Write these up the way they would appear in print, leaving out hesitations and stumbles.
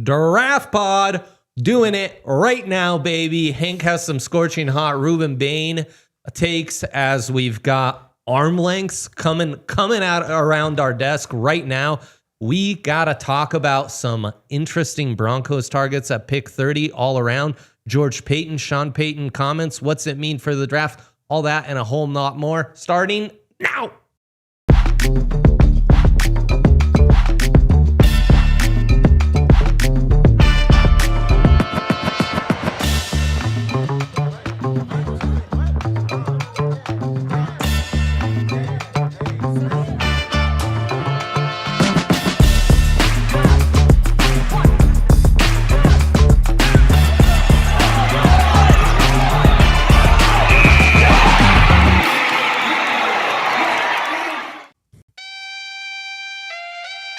Draft Pod. Doing it right now, baby. Hank has some scorching hot Ruben Bain takes as we've got arm lengths coming out around our desk right now. We got to talk about some interesting Broncos targets at pick 30 all around. George Paton, Sean Payton comments. What's it mean for the draft? All that and a whole lot more starting now.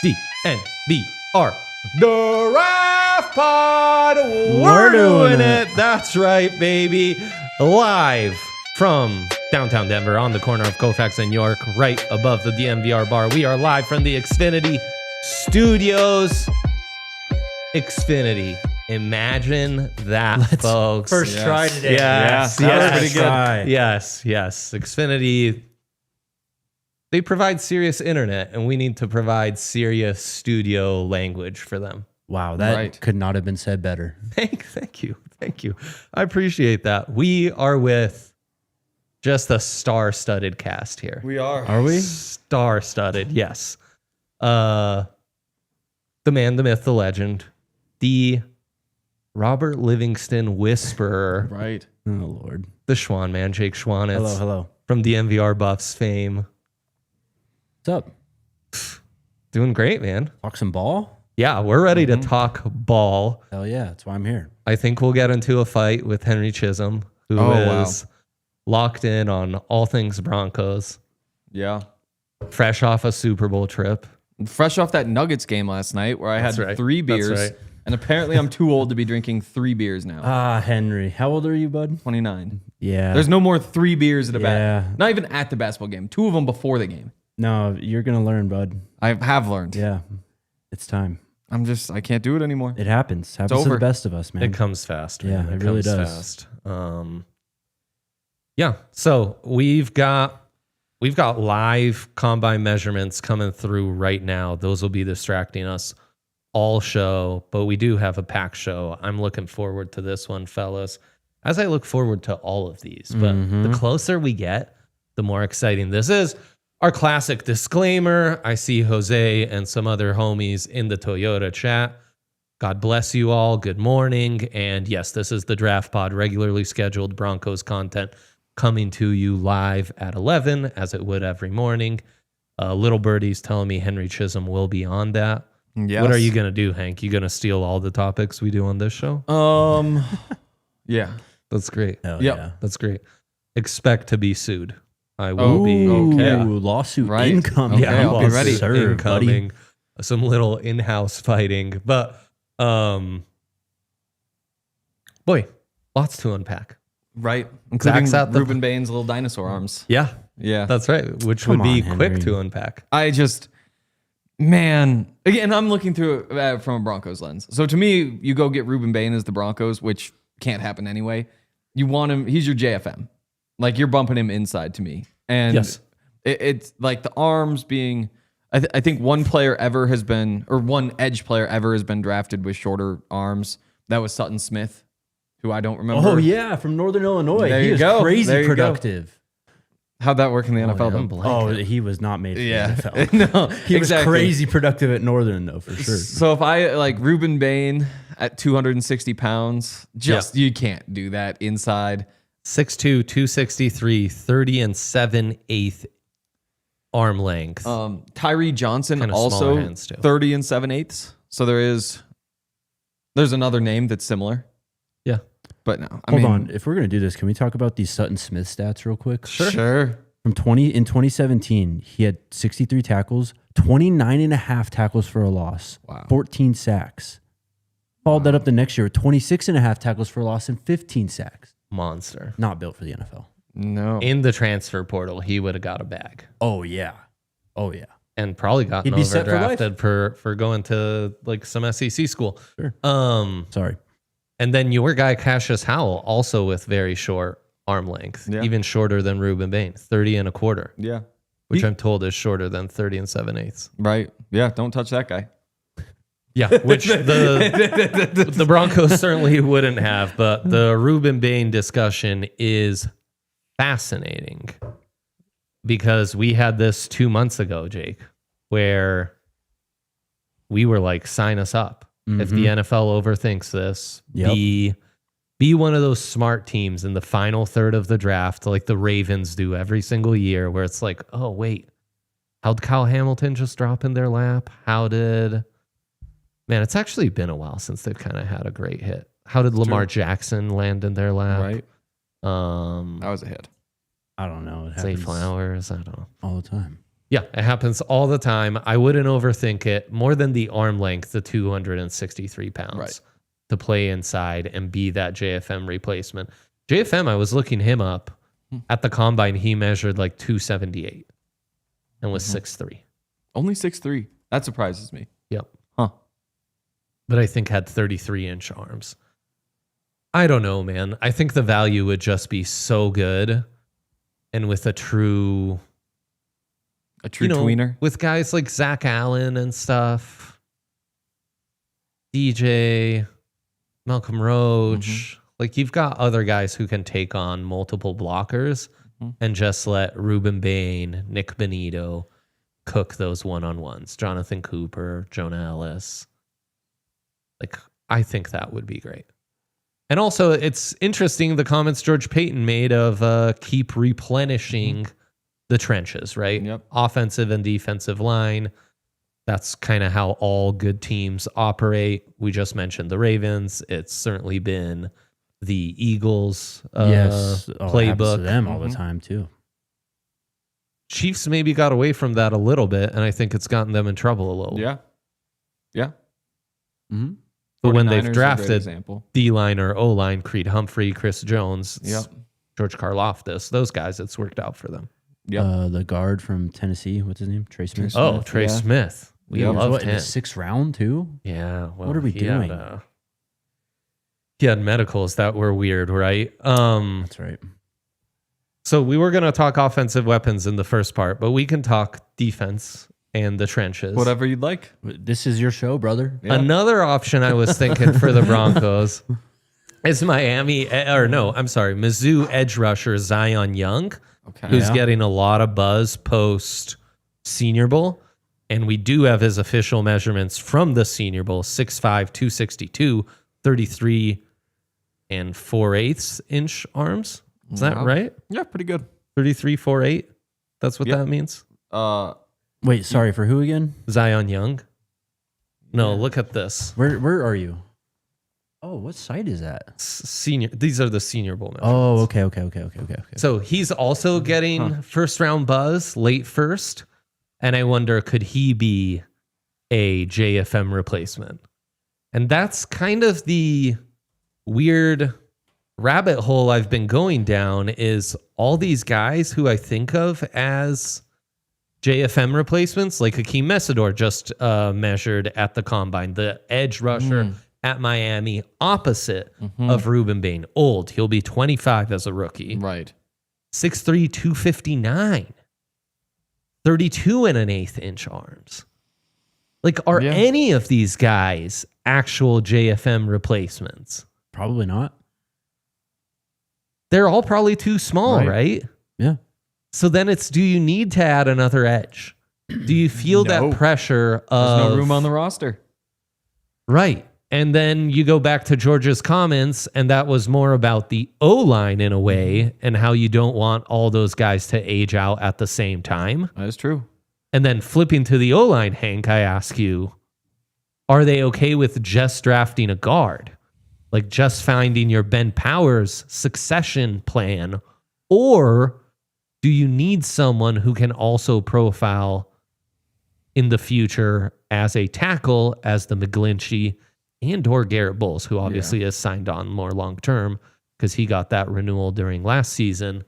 DNVR Draft Pod. We're doing it. That's right, baby. Live from downtown Denver on the corner of Colfax and York, right above the DNVR bar. We are live from the Xfinity Studios. Xfinity. Imagine that, folks. First try today. Yes, that was pretty good. Yes. Xfinity. They provide serious internet, and we need to provide serious studio language for them. Wow, that could not have been said better. Thank you. I appreciate that. We are with just a star-studded cast here. We are. Are we? Star-studded, yes. The man, the myth, the legend, the Robert Livingston whisperer. Right. Oh, Lord. The Schwan man, Jake Schwanitz. Hello. From DNVR Buffs fame. What's up? Doing great, man. Talk some ball? Yeah, we're ready to talk ball. Hell yeah, that's why I'm here. I think we'll get into a fight with Henry Chisholm, who is locked in on all things Broncos. Yeah. Fresh off a Super Bowl trip. Fresh off that Nuggets game last night where I had 3 beers. That's right. And apparently I'm too old to be drinking 3 beers now. Henry. How old are you, bud? 29. Yeah. There's no more 3 beers at a Yeah. Not even at the basketball game. 2 of them before the game. No, you're going to learn, bud. I have learned. Yeah. It's time. I can't do it anymore. It happens. Happens to the best of us, man. It comes fast. Man. Yeah, it really comes does. Fast. Yeah. So we've got live combine measurements coming through right now. Those will be distracting us all show, but we do have a packed show. I'm looking forward to this one, fellas, as I look forward to all of these. But the closer we get, the more exciting this is. Our classic disclaimer. I see Jose and some other homies in the Toyota chat. God bless you all. Good morning. And yes, this is the Draft Pod, regularly scheduled Broncos content coming to you live at 11, as it would every morning. Little Birdie's telling me Henry Chisholm will be on that. Yes. What are you going to do, Hank? You going to steal all the topics we do on this show? Yeah. That's great. Hell Yep. yeah. That's great. Expect to be sued. I will be. okay. Lawsuit Right. incoming. Okay, I'll be ready. Sir, Incoming. buddy. Some little in-house fighting. But, boy, lots to unpack. Right. Including Zach's at the- Ruben Bain's little dinosaur arms. Yeah, Yeah. that's right. Which Come would be on, quick Henry. to unpack. Again, I'm looking through it from a Broncos lens. So to me, you go get Ruben Bain as the Broncos, which can't happen anyway. You want him, he's your JFM. Like, you're bumping him inside to me. And Yes. it's like the arms being, I think one edge player ever has been drafted with shorter arms. That was Sutton Smith, who I don't remember. Oh, yeah, from Northern Illinois. There He you was go. crazy There you go. productive. How'd that work in the NFL? I'm though? blanking. Oh, he was not made for Yeah. the NFL. No, He was exactly. crazy productive at Northern, though, for sure. So if I like Ruben Bain at 260 pounds, you can't do that inside. 6'2", 263, 30 and 7/8 arm length. Tyree Johnson Kinda smaller also hands, too. 30 and 7/8. So there's another name that's similar, Yeah. but no. Hold on. If we're going to do this, can we talk about these Sutton Smith stats real quick? Sure. In 2017, he had 63 tackles, 29 and a half tackles for a loss, Wow. 14 sacks. Followed that up the next year with 26 and a half tackles for a loss and 15 sacks. Monster. Not built for the NFL. No. In the transfer portal, he would have got a bag. Oh, yeah. Oh, yeah. and probably gotten He'd be set for life. overdrafted for going to like some SEC school. Sure. Um, Sorry. and then your guy Cassius Howell, also with very short arm length, Yeah. even shorter than Ruben Bain, 30 and a quarter, Yeah. which I'm told is shorter than 30 and 7/8. Right. Yeah. Don't touch that guy. Yeah, which the Broncos certainly wouldn't have, but the Ruben Bain discussion is fascinating because we had this 2 months ago, Jake, where we were like, sign us up. If the NFL overthinks this, be one of those smart teams in the final third of the draft, like the Ravens do every single year, where it's like, oh, wait, how'd Kyle Hamilton just drop in their lap? Man, it's actually been a while since they've kind of had a great hit. How did Lamar Jackson land in their lap? Right. That was a hit. I don't know. It Zay happens Flowers. I don't know. all the time. Yeah, it happens all the time. I wouldn't overthink it. More than the arm length, the 263 pounds to play inside and be that JFM replacement. JFM, I was looking him up at the combine. He measured like 278 and was 6'3". Only 6'3". That surprises me. Yep. Huh. But I think had 33-inch arms. I don't know, man. I think the value would just be so good. And with a true tweener. With guys like Zach Allen and stuff, DJ, Malcolm Roach, like you've got other guys who can take on multiple blockers and just let Ruben Bain, Nick Benito cook those one-on-ones. Jonathan Cooper, Jonah Ellis. Like, I think that would be great. And also, it's interesting the comments George Paton made of keep replenishing the trenches, right? Yep. Offensive and defensive line. That's kind of how all good teams operate. We just mentioned the Ravens. It's certainly been the Eagles Yes. Oh, it happens to playbook. them all the time, too. Chiefs maybe got away from that a little bit, and I think it's gotten them in trouble a little. Yeah. Yeah. Mm-hmm. But when 49ers they've are a great drafted example. D-line or O-line, Creed Humphrey, Chris Jones, Yep. George Karlaftis, those guys, it's worked out for them. Yep. The guard from Tennessee, what's his name? Trey Smith. Oh, Trey yeah. Smith. We Yep. loved What, in him. the 6th round, too? Yeah. Well, What are we doing? He had medicals that were weird, right? That's right. So we were going to talk offensive weapons in the first part, but we can talk defense and the trenches. Whatever you'd like. This is your show, brother. Yeah. Another option I was thinking for the Broncos is Mizzou edge rusher Zion Young, Okay. who's Yeah. getting a lot of buzz post Senior Bowl. And we do have his official measurements from the Senior Bowl, 6'5", 262, 33 and 4/8 inch arms. Is that Wow. right? Yeah, pretty good. 33, 4/8. That's what Yep. that means. Wait, sorry, for who again? Zion Young. No, look at this. Where are you? Oh, what site is that? Senior. These are the Senior Bowl measurements. Oh, okay. So he's also getting first round buzz, late first. And I wonder, could he be a JFM replacement? And that's kind of the weird rabbit hole I've been going down, is all these guys who I think of as JFM replacements, like Hakeem Messidor just measured at the combine, the edge rusher at Miami, opposite of Ruben Bain. Old. He'll be 25 as a rookie. Right. 6'3", 259. 32 and an 1/8 inch arms. Like, are any of these guys actual JFM replacements? Probably not. They're all probably too small, right? Yeah. So then it's, do you need to add another edge? Do you feel No. that pressure of... There's no room on the roster. Right. And then you go back to George's comments, and that was more about the O-line in a way, and how you don't want all those guys to age out at the same time. That is true. And then flipping to the O-line, Hank, I ask you, are they okay with just drafting a guard? Like just finding your Ben Powers succession plan? Or do you need someone who can also profile in the future as a tackle, as the McGlinchey and or Garrett Bowles, who obviously has signed on more long-term because he got that renewal during last season?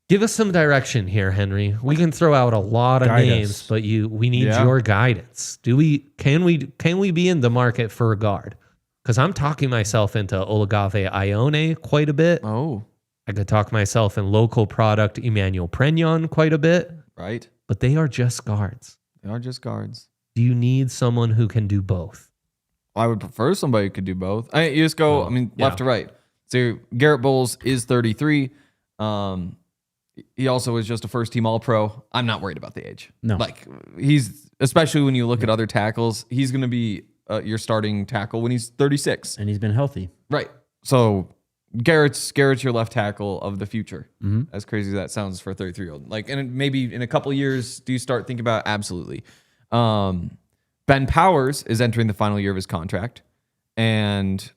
Give us some direction here, Henry. We can throw out a lot of Guide names, us. but we need Yeah. your guidance. Can we be in the market for a guard? Because I'm talking myself into Olagave Ione quite a bit. Oh, I could talk myself in local product Emmanuel Pregnon quite a bit, right. but they are just guards. They are just guards. Do you need someone who can do both? I would prefer somebody who could do both. You just go, left to right. So Garrett Bowles is 33. He also is just a first team All Pro. I'm not worried about the age. No. Like he's, especially when you look at other tackles, he's going to be your starting tackle when he's 36. And he's been healthy. Right. So Garrett's your left tackle of the future. As crazy as that sounds for a 33-year-old. Like, and maybe in a couple of years, do you start thinking about it? Absolutely. Ben Powers is entering the final year of his contract, and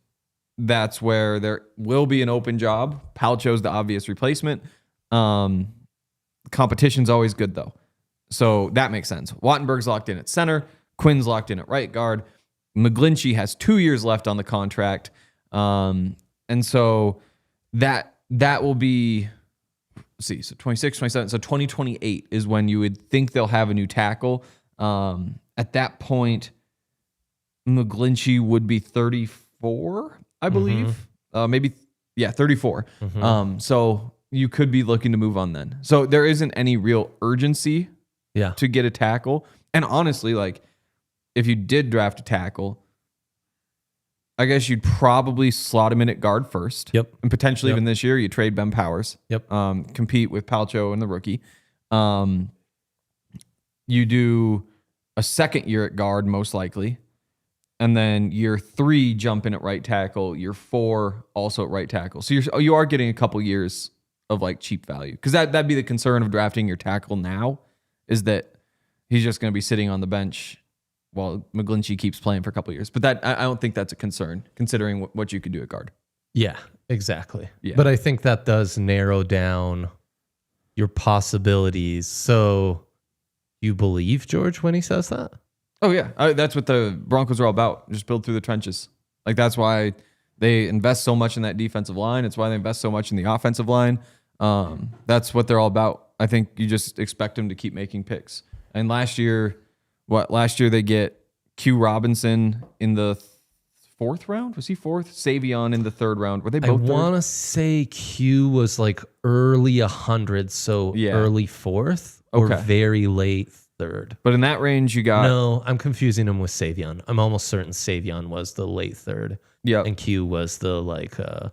that's where there will be an open job. Palcho's the obvious replacement. Competition's always good though, so that makes sense. Wattenberg's locked in at center. Quinn's locked in at right guard. McGlinchey has 2 years left on the contract, and so that will be. Let's see, so 26, 27, so 2028 is when you would think they'll have a new tackle. At that point, McGlinchey would be 34, I believe. Maybe, 34. So you could be looking to move on then. So there isn't any real urgency to get a tackle. And honestly, like, if you did draft a tackle, I guess you'd probably slot him in at guard first. Yep. And potentially even this year, you trade Ben Powers. Yep. Compete with Palcho and the rookie. You do a second year at guard, most likely. And then year 3, jump in at right tackle. Year 4, also at right tackle. So you are getting a couple years of like cheap value. Because that'd be the concern of drafting your tackle now, is that he's just going to be sitting on the bench while McGlinchey keeps playing for a couple of years. But that I don't think that's a concern, considering what you could do at guard. Yeah, exactly. Yeah. But I think that does narrow down your possibilities. So you believe George when he says that? Oh, yeah. That's what the Broncos are all about. Just build through the trenches. Like, that's why they invest so much in that defensive line. It's why they invest so much in the offensive line. That's what they're all about. I think you just expect them to keep making picks. And last year they get Q Robinson in the 4th round. Was he 4th? Savion in the 3rd round. Were they both? I want to say Q was like early 100, so early 4th or very late 3rd. But in that range, you got... No, I'm confusing him with Savion. I'm almost certain Savion was the late 3rd. Yep. And Q was the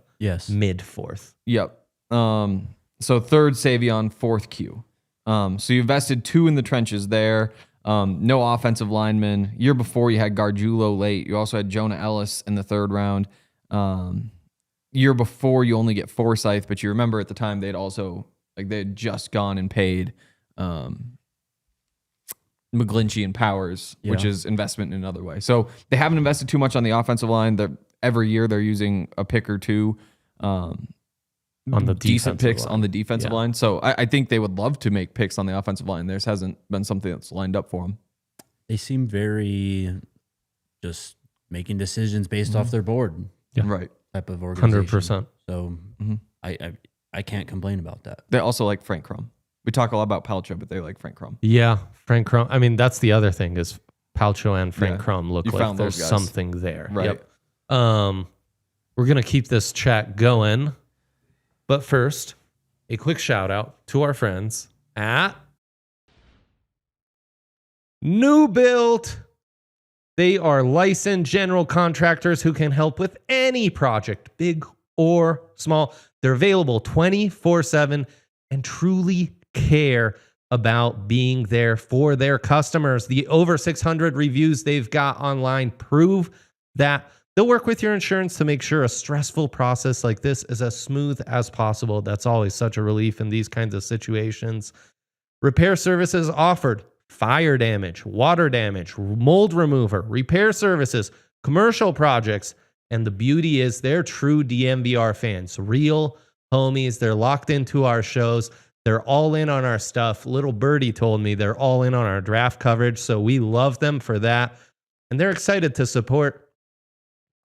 mid 4th. Yep. So 3rd Savion, 4th Q. So you invested 2 in the trenches there. No offensive linemen. Year before you had Gargiulo late. You also had Jonah Ellis in the 3rd round. Year before you only get Forsyth, but you remember at the time they had just gone and paid McGlinchey and Powers, which is investment in another way. So they haven't invested too much on the offensive line. Every year they're using a pick or two. On the decent picks line. on the defensive line. So I think they would love to make picks on the offensive line. There hasn't been something that's lined up for them. They seem very just making decisions based off their board. Right. Type of organization. 100%. So I can't complain about that. They also like Frank Crum. We talk a lot about Palcho, but they like Frank Crum. Yeah, Frank Crum. I mean, that's the other thing is Palcho and Frank Crum look like there's something there. Right. Yep. We're going to keep this chat going. But first, a quick shout out to our friends at New Built. They are licensed general contractors who can help with any project, big or small. They're available 24/7 and truly care about being there for their customers. The over 600 reviews they've got online prove that. They'll work with your insurance to make sure a stressful process like this is as smooth as possible. That's always such a relief in these kinds of situations. Repair services offered: fire damage, water damage, mold remover, repair services, commercial projects. And the beauty is they're true DNVR fans, real homies. They're locked into our shows. They're all in on our stuff. Little Birdie told me they're all in on our draft coverage. So we love them for that. And they're excited to support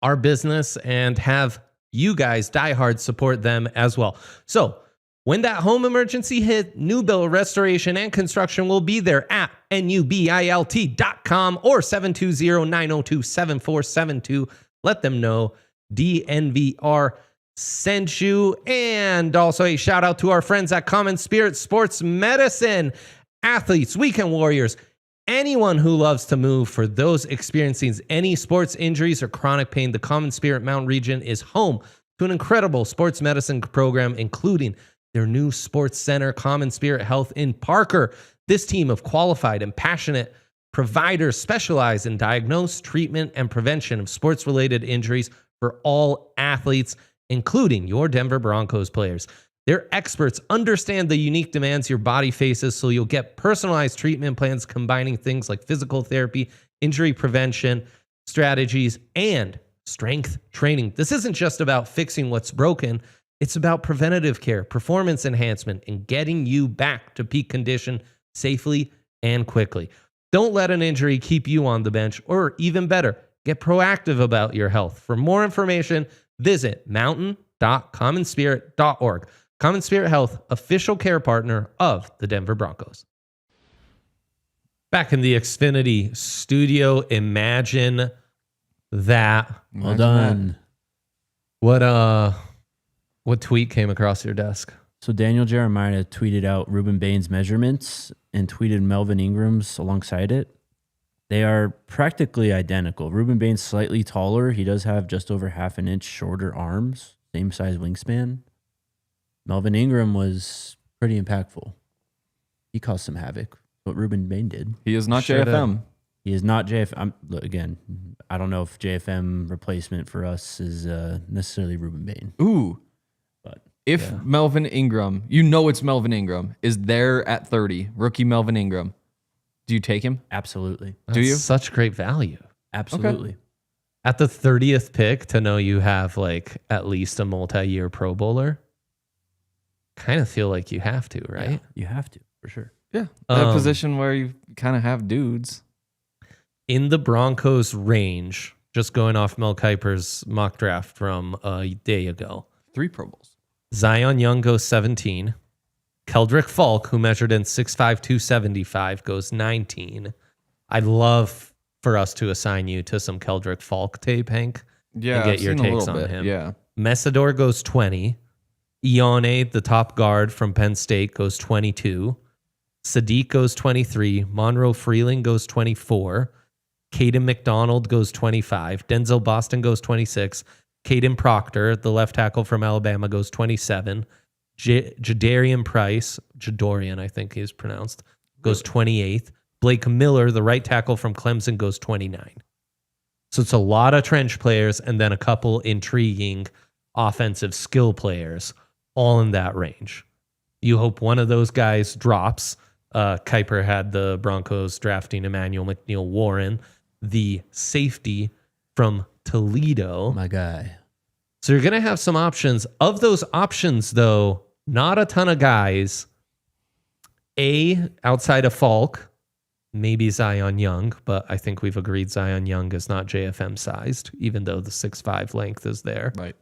our business and have you guys diehard support them as well. So When that home emergency hit, new build, restoration, and construction will be there at nubilt.com or 720-902-7472. Let them know DNVR sent you. And also a shout out to our friends at Common Spirit Sports Medicine. Athletes, weekend warriors, anyone who loves to move. For those experiencing any sports injuries or chronic pain, the Common Spirit Mountain region is home to an incredible sports medicine program, including their new sports center, Common Spirit Health in Parker. This team of qualified and passionate providers specialize in diagnosis, treatment, and prevention of sports-related injuries for all athletes, including your Denver Broncos players. Their experts understand the unique demands your body faces, so you'll get personalized treatment plans combining things like physical therapy, injury prevention strategies, and strength training. This isn't just about fixing what's broken. It's about preventative care, performance enhancement, and getting you back to peak condition safely and quickly. Don't let an injury keep you on the bench, or even better, get proactive about your health. For more information, visit mountain.commonspirit.org. Common Spirit Health, official care partner of the Denver Broncos. Back in the Xfinity studio, imagine that. Well done. What tweet came across your desk? So Daniel Jeremiah tweeted out Ruben Bain's measurements and tweeted Melvin Ingram's alongside it. They are practically identical. Ruben Bain's slightly taller. He does have just over half an inch shorter arms, same size wingspan. Melvin Engram was pretty impactful. He caused some havoc, but Ruben Bain did. He is not JFM. He is not JFM. Again, I don't know if JFM replacement for us is necessarily Ruben Bain. Ooh. But if Melvin Engram, you know it's Melvin Engram, is there at 30, rookie Melvin Engram, do you take him? Absolutely. That's Do you? such great value. Absolutely. At the 30th pick, to know you have like at least a multi-year Pro Bowler, kind of feel like you have to, right? Yeah, you have to, for sure. Yeah. That position where you kind of have dudes. In the Broncos range, just going off Mel Kiper's mock draft from a day ago, 3 Pro Bowls. Zion Young goes 17. Keldrick Falk, who measured in 6'5", 275, goes 19. I'd love for us to assign you to some Keldrick Falk tape, Hank. Yeah, and get I've your seen a takes little on bit, him. yeah. Messidor goes 20. Ione, the top guard from Penn State, goes 22. Sadiq goes 23. Monroe Freeling goes 24. Caden McDonald goes 25. Denzel Boston goes 26. Caden Proctor, the left tackle from Alabama, goes 27. Jaderon Price, Jadorian, I think he's pronounced, goes 28th. Blake Miller, the right tackle from Clemson, goes 29. So it's a lot of trench players and then a couple intriguing offensive skill players, all in that range. You hope one of those guys drops. Kiper had the Broncos drafting Emmanuel McNeil-Warren, the safety from Toledo. My guy. So you're going to have some options. Of those options, though, not a ton of guys. Outside of Falk, maybe Zion Young, but I think we've agreed Zion Young is not JFM sized, even though the 6'5" length is there. Right.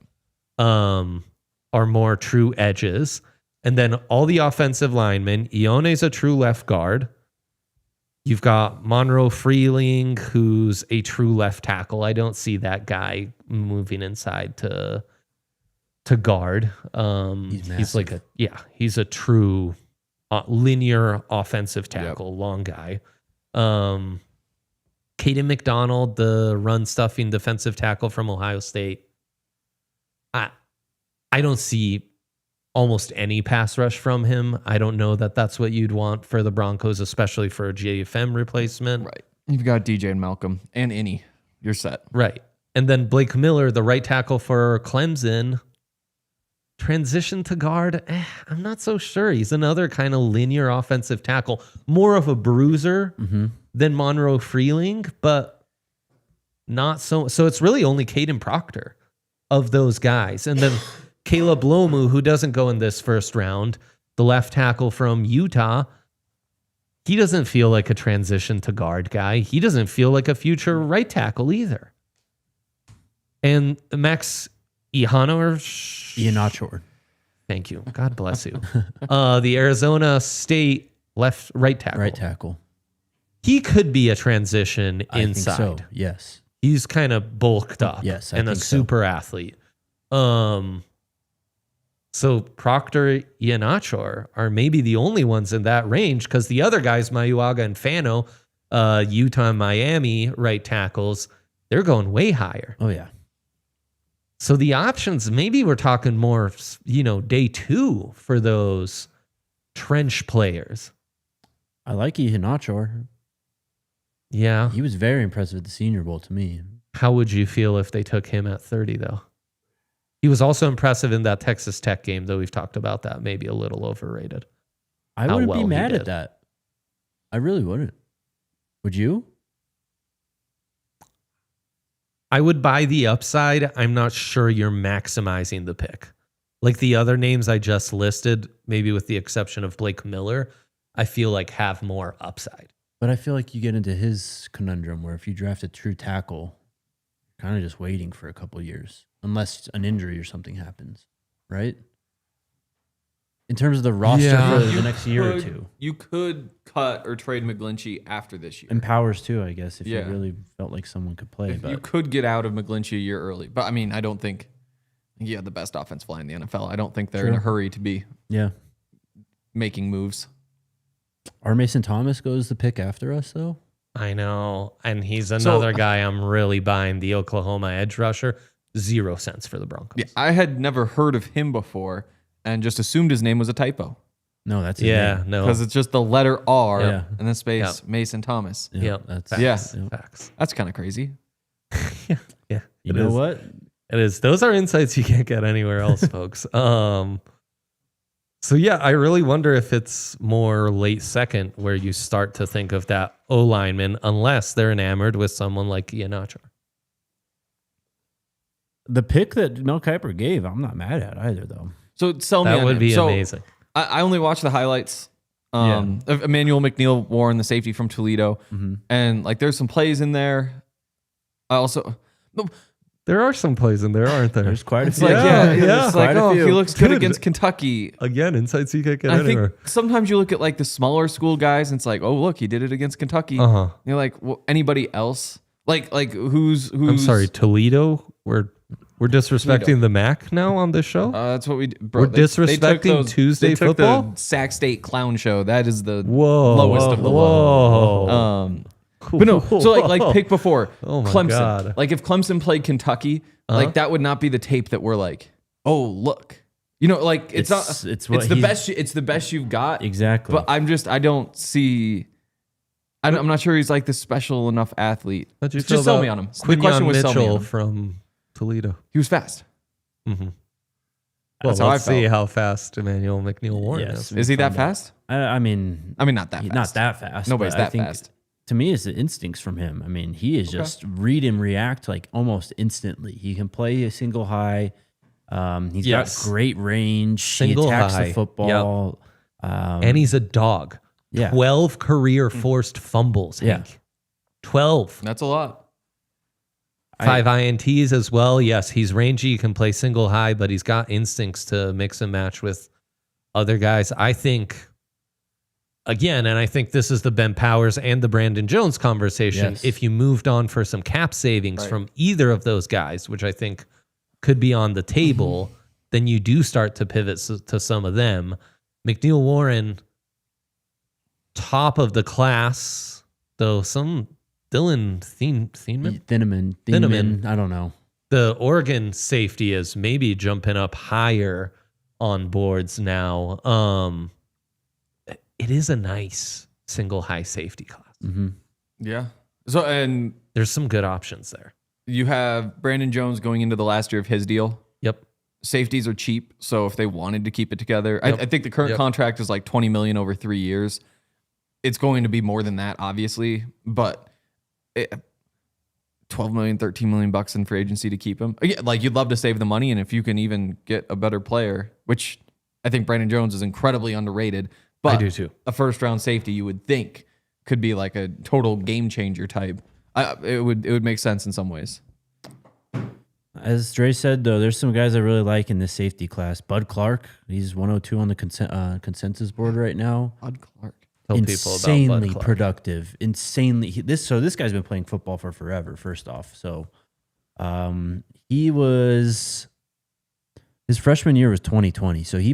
Are more true edges. And then all the offensive linemen. Ione's a true left guard. You've got Monroe Freeling, who's a true left tackle. I don't see that guy moving inside to guard. He's like he's a true linear offensive tackle, long guy. Caden McDonald, the run stuffing defensive tackle from Ohio State. I don't see almost any pass rush from him. I don't know that that's what you'd want for the Broncos, especially for a JFM replacement. Right. You've got DJ and Malcolm and Innie. You're set. Right. And then Blake Miller, the right tackle for Clemson, transition to guard. I'm not so sure. He's another kind of linear offensive tackle, more of a bruiser than Monroe Freeling, but not so. So it's really only Caden Proctor of those guys. And then Caleb Lomu, who doesn't go in this first round, the left tackle from Utah, he doesn't feel like a transition to guard guy. He doesn't feel like a future right tackle either. And Max Ihanor, Iheanacho. Thank you. God bless you. The Arizona State right tackle. Right tackle. He could be a transition inside. I think so. Yes. He's kind of bulked up. Yes, I and a think so. super athlete. So Proctor, Iheanacho are maybe the only ones in that range because the other guys, Mayuaga and Fano, Utah and Miami right tackles, they're going way higher. Oh, yeah. So the options, maybe we're talking more, day 2 for those trench players. I like Iheanacho. Yeah. He was very impressive at the Senior Bowl to me. How would you feel if they took him at 30, though? He was also impressive in that Texas Tech game, though we've talked about that. Maybe a little overrated. I wouldn't be mad at that. I really wouldn't. Would you? I would buy the upside. I'm not sure you're maximizing the pick. Like the other names I just listed, maybe with the exception of Blake Miller, I feel like have more upside. But I feel like you get into his conundrum where if you draft a true tackle, you're kind of just waiting for a couple years, unless an injury or something happens, right? In terms of the roster for the next year or two. You could cut or trade McGlinchey after this year. And Powers too, I guess, if Yeah. you really felt like someone could play. You could get out of McGlinchey a year early. But, I mean, I don't think he had the best offensive line in the NFL. I don't think they're in a hurry to be making moves. Our Mason Thomas goes the pick after us, though. I know. And he's another guy I'm really buying, the Oklahoma edge rusher. 0 cents for the Broncos. Yeah, I had never heard of him before and just assumed his name was a typo. No, that's his name. No. Because it's just the letter R Yeah. and the space Mason Thomas. Yep. That's Facts. That's kind of crazy. Yeah. You know what? It is. Those are insights you can't get anywhere else, folks. So yeah, I really wonder if it's more late second where you start to think of that O lineman, unless they're enamored with someone like Iheanacho. The pick that Mel Kiper gave, I'm not mad at either, though. So sell me That on would him. be So amazing. I only watched the highlights of Emmanuel McNeil Warren, the safety from Toledo. And like there's some plays in there. I also... There are some plays in there, aren't there? There's quite a It's few. like, it's like, Quite a oh, few. he looks good Good. against Kentucky. Again, insights you can't get I anywhere. think sometimes you look at like the smaller school guys and it's like, oh, look, he did it against Kentucky. Uh-huh. You're like, well, anybody else? Like who's? I'm sorry, Toledo? We're disrespecting the MAC now on this show? That's what we do. We're disrespecting Tuesday football? The Sac State clown show. That is the Whoa. lowest of the low. Whoa. But no, so like pick before Oh my Clemson. God. Like if Clemson played Kentucky, like that would not be the tape that we're like, oh look, like it's not. It's the best. It's the best you've got. Exactly. But I don't see. I'm not sure he's like this special enough athlete. How'd you feel Just sell about me on him. The Quinyon question was sell me on Mitchell him. from Toledo. He was fast. Mm-hmm. Well, That's how let's I see felt. how fast Emmanuel McNeil Warren Yes. is. Is he that find out. fast? I mean, not that fast. not that fast. Nobody's but I that think, fast. To me, it's the instincts from him. I mean, he is just read and react like almost instantly. He can play a single high. He's got great range. Single he attacks high. the football. And he's a dog. Yeah. 12 career forced fumbles. Yeah. Hank. 12. That's a lot. 5 INTs as well. Yes, he's rangy. He can play single high, but he's got instincts to mix and match with other guys. I think, again, and I think this is the Ben Powers and the Brandon Jones conversation. Yes. If you moved on for some cap savings from either of those guys, which I think could be on the table, then you do start to pivot to some of them. McNeil Warren, top of the class, though some Dylan Thieneman. I don't know. The Oregon safety is maybe jumping up higher on boards now. It is a nice single high safety class. Mm-hmm. Yeah. So and There's some good options there. you have Brandon Jones going into the last year of his deal. Yep. Safeties are cheap, so if they wanted to keep it together, Yep. I think the current contract is like $20 million over 3 years. It's going to be more than that, obviously, but 12 million, 13 million bucks in free agency to keep him. Again, like you'd love to save the money, and if you can even get a better player, which I think Brandon Jones is incredibly underrated. But I do too. A first round safety you would think could be like a total game changer type. It would make sense in some ways. As Dre said, though, there's some guys I really like in this safety class. Bud Clark, he's 102 on the consensus board right now. Bud Clark. Tell people about Bud Insanely Clark. productive. Insanely. This guy's been playing football for forever, first off. So his freshman year was 2020. So he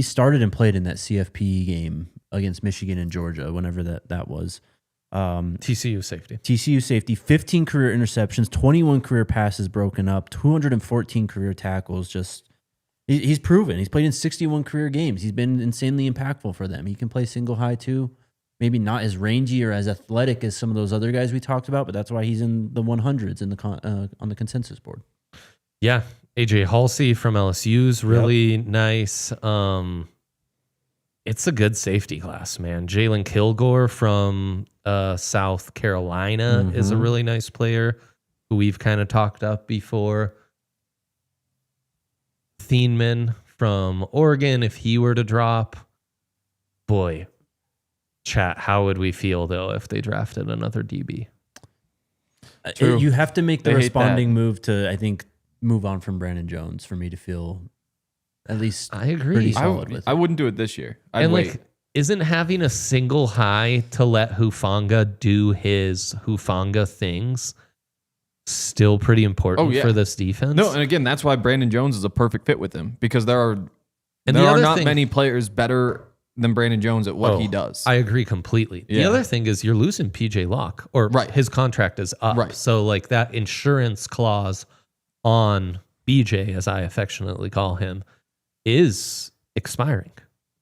started and played in that CFP game against Michigan and Georgia, whenever that was. TCU safety, 15 career interceptions, 21 career passes broken up, 214 career tackles. Just he's proven. He's played in 61 career games. He's been insanely impactful for them. He can play single high too. Maybe not as rangy or as athletic as some of those other guys we talked about, but that's why he's in the 100s in the on the consensus board. Yeah, AJ Halsey from LSU's really nice. It's a good safety class, man. Jalen Kilgore from South Carolina is a really nice player who we've kind of talked up before. Thieneman from Oregon, if he were to drop, boy, chat, how would we feel, though, if they drafted another DB? True. You have to make the They hate responding move to, I think, move on from Brandon Jones for me to feel at least I agree. pretty solid with it. I wouldn't do it this year. I'd And wait. like, isn't having a single high to let Hufanga do his Hufanga things still pretty important for this defense? No, and again, that's why Brandon Jones is a perfect fit with him, because there are other not thing- many players better than Brandon Jones at what he does. I agree completely. The Yeah. other thing is you're losing PJ Locke, or his contract is up. Right. So like that insurance clause on BJ, as I affectionately call him, is expiring.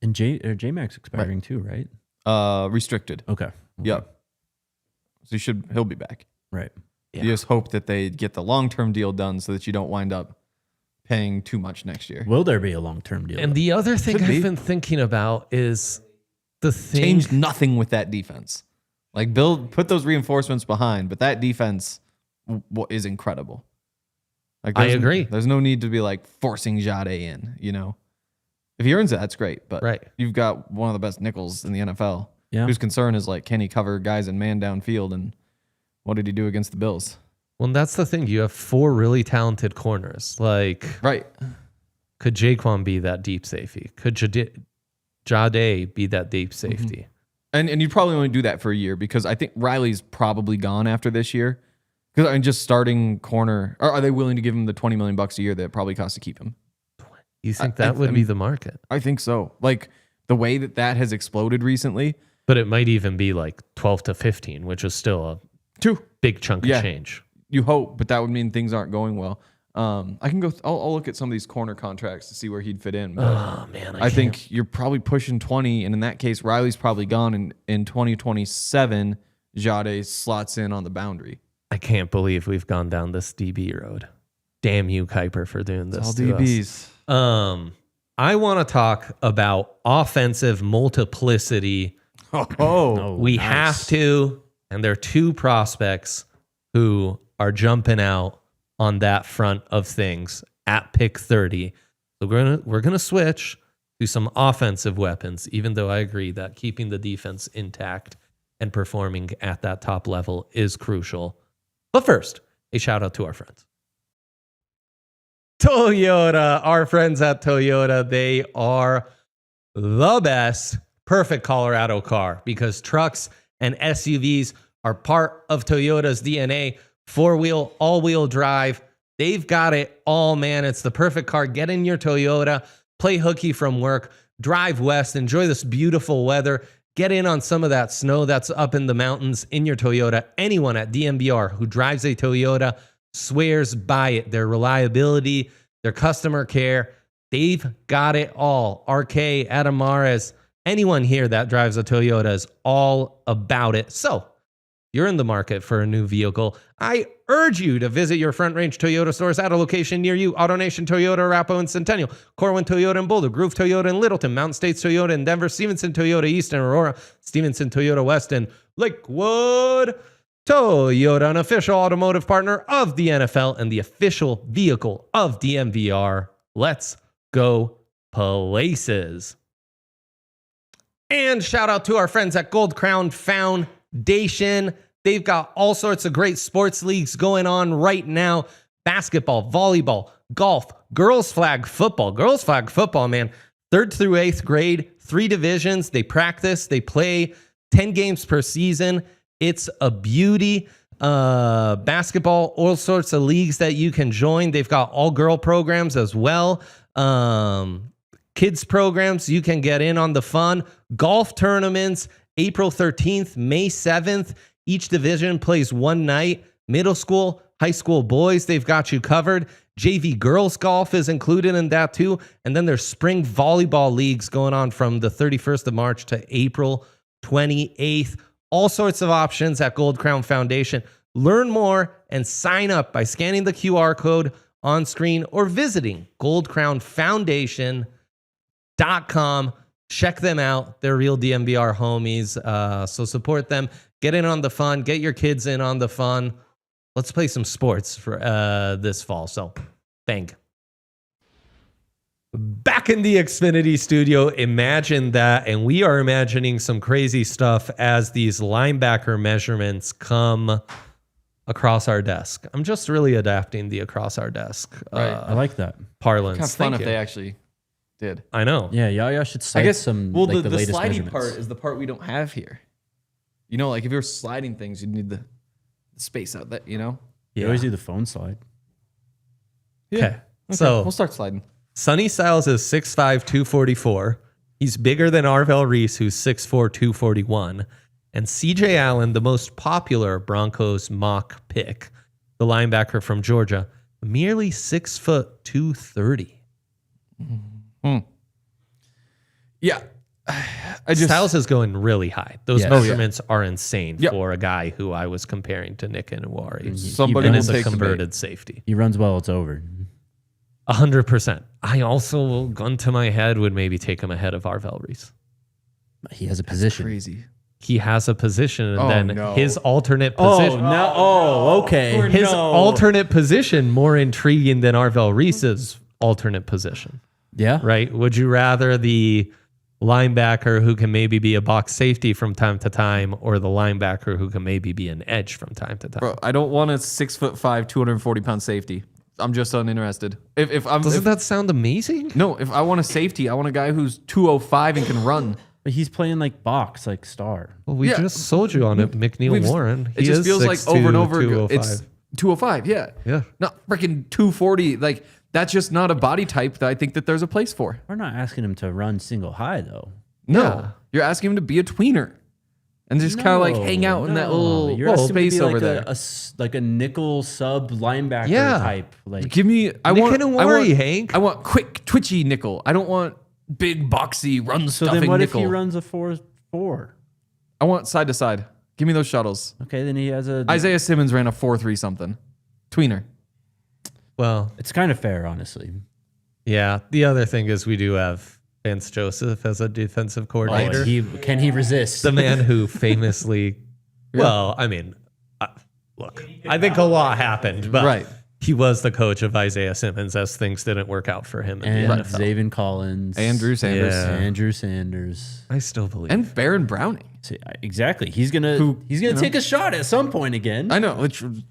And J-Mac's expiring too, right? Restricted. Okay. Yep. So he'll be back. Right. Yeah. You just hope that they get the long-term deal done so that you don't wind up paying too much next year. Will there be a long-term deal? And the other thing Could be. I've been thinking about is the thing. Change nothing with that defense. Like put those reinforcements behind, but that defense is incredible. Like I agree. There's no need to be like forcing Jade in, you know. If he earns it, that's great. But you've got one of the best nickels in the NFL. Yeah. Whose concern is like, can he cover guys in man downfield? And what did he do against the Bills? Well, and that's the thing. You have 4 really talented corners. Like, Right. could Jaquan be that deep safety? Could Jade be that deep safety? And you'd probably only do that for a year, because I think Riley's probably gone after this year. Because I'm just starting corner. Or are they willing to give him the $20 million a year that it probably costs to keep him? You think that would be the market? I think so. Like the way that has exploded recently. But it might even be like 12 to 15, which is still a big chunk of change. You hope, but that would mean things aren't going well. I can go. I'll look at some of these corner contracts to see where he'd fit in. But Oh man, I think you're probably pushing 20, and in that case, Riley's probably gone. And in 2027, Jade slots in on the boundary. I can't believe we've gone down this DB road. Damn you, Kiper, for doing this. All to DBs. us. I want to talk about offensive multiplicity. We have to, and there are 2 prospects who are jumping out on that front of things at pick 30. So we're gonna switch to some offensive weapons, even though I agree that keeping the defense intact and performing at that top level is crucial. But first, a shout out to our friends. Toyota, our friends at Toyota, they are the best perfect Colorado car, because trucks and SUVs are part of Toyota's DNA. 4-wheel, all-wheel drive. They've got it all, man. It's the perfect car. Get in your Toyota, play hooky from work, drive west, enjoy this beautiful weather, get in on some of that snow that's up in the mountains in your Toyota. Anyone at DNVR who drives a Toyota swears by it. Their reliability, their customer care, they've got it all. RK, Adam Mares, anyone here that drives a Toyota is all about it. So, you're in the market for a new vehicle, I urge you to visit your Front Range Toyota stores at a location near you. AutoNation Toyota, Arapahoe and Centennial, Corwin Toyota in Boulder, Groove Toyota in Littleton, Mountain States Toyota in Denver, Stevenson Toyota East in Aurora, Stevenson Toyota West in Lakewood. Toyota, an official automotive partner of the NFL and the official vehicle of DNVR. Let's go places. And shout out to our friends at Gold Crown Foundation. They've got all sorts of great sports leagues going on right now. basketball, volleyball, golf, girls flag football. Girls flag football, man. 3rd through 8th grade, 3 divisions. They practice, they play 10 games per season. It's a beauty. Basketball, all sorts of leagues that you can join. They've got all girl programs as well. Kids programs, you can get in on the fun. Golf tournaments, April 13th, May 7th. Each division plays one night. Middle school, high school boys, they've got you covered. JV girls golf is included in that too. And then there's spring volleyball leagues going on from the 31st of March to April 28th. All sorts of options at Gold Crown Foundation. Learn more and sign up by scanning the QR code on screen or visiting goldcrownfoundation.com. Check them out. They're real DNVR homies. So support them. Get in on the fun. Get your kids in on the fun. Let's play some sports for this fall. So, bang. Back in the Xfinity studio, imagine that. And we are imagining some crazy stuff as these linebacker measurements come across our desk. I'm just really adapting the across our desk I like that. parlance. Kind of fun Thank if you. they actually did. I know. Yeah, Yaya should cite I guess some well, like the latest sliding measurements. part is the part we don't have here. You know, like if you're sliding things, you need the space out that, you know? You always do the phone slide. Okay. So we'll start sliding. Sonny Styles is 6'5", 244. He's bigger than Arvell Reese, who's 6'4", 241. And CJ Allen, the most popular Broncos mock pick, the linebacker from Georgia, merely 6 foot 230. Yeah. Styles is going really high. Those Yes. measurements are insane Yep. for a guy who I was comparing to Nick Inouye. Somebody And will is a take the bait. converted safety. He runs well, it's over. 100%. I also, gun to my head, would maybe take him ahead of Arvell Reese. He has a position. Crazy. He has a position, and Oh, then no. his alternate Oh, position. no. Oh, okay. His alternate position more intriguing than Arvell Reese's alternate position, Yeah. right? Would you rather the linebacker who can maybe be a box safety from time to time, or the linebacker who can maybe be an edge from time to time? Bro, I don't want a 6'5", 240-pound safety. I'm just uninterested. If Doesn't that sound amazing? No, if I want a safety, I want a guy who's 205 and can run. But he's playing like box, like star. Well, we Yeah. just sold you on it, McNeil Warren. It just feels like 6'2", over and over. 205. It's 205, yeah. Yeah. Not freaking 240. Like, that's just not a body type that I think that there's a place for. We're not asking him to run single high, though. No. Yeah. You're asking him to be a tweener. And just kind of like hang out in that little You're asking him to space be over like there. like a nickel sub linebacker Yeah. type. Like Give me, I Nick want, Inouye, Hank. I want quick, twitchy nickel. I don't want big, boxy, run so stuffing then what nickel. if he runs a 4-4? I want side to side. Give me those shuttles. Okay, then he has a. Isaiah Simmons ran a 4.3 something. Tweener. Well, It's kind of fair, honestly. yeah. The other thing is we do have Vance Joseph as a defensive coordinator. Can he resist? The man who famously, well, I mean, look, I think a lot happened, but Right. he was the coach of Isaiah Simmons as things didn't work out for him in and the NFL. Zaven Collins, Andrew Sanders. Yeah. Andrew Sanders. I still believe. And Baron Browning. See, exactly. He's gonna you know? take a shot at some point again. I know.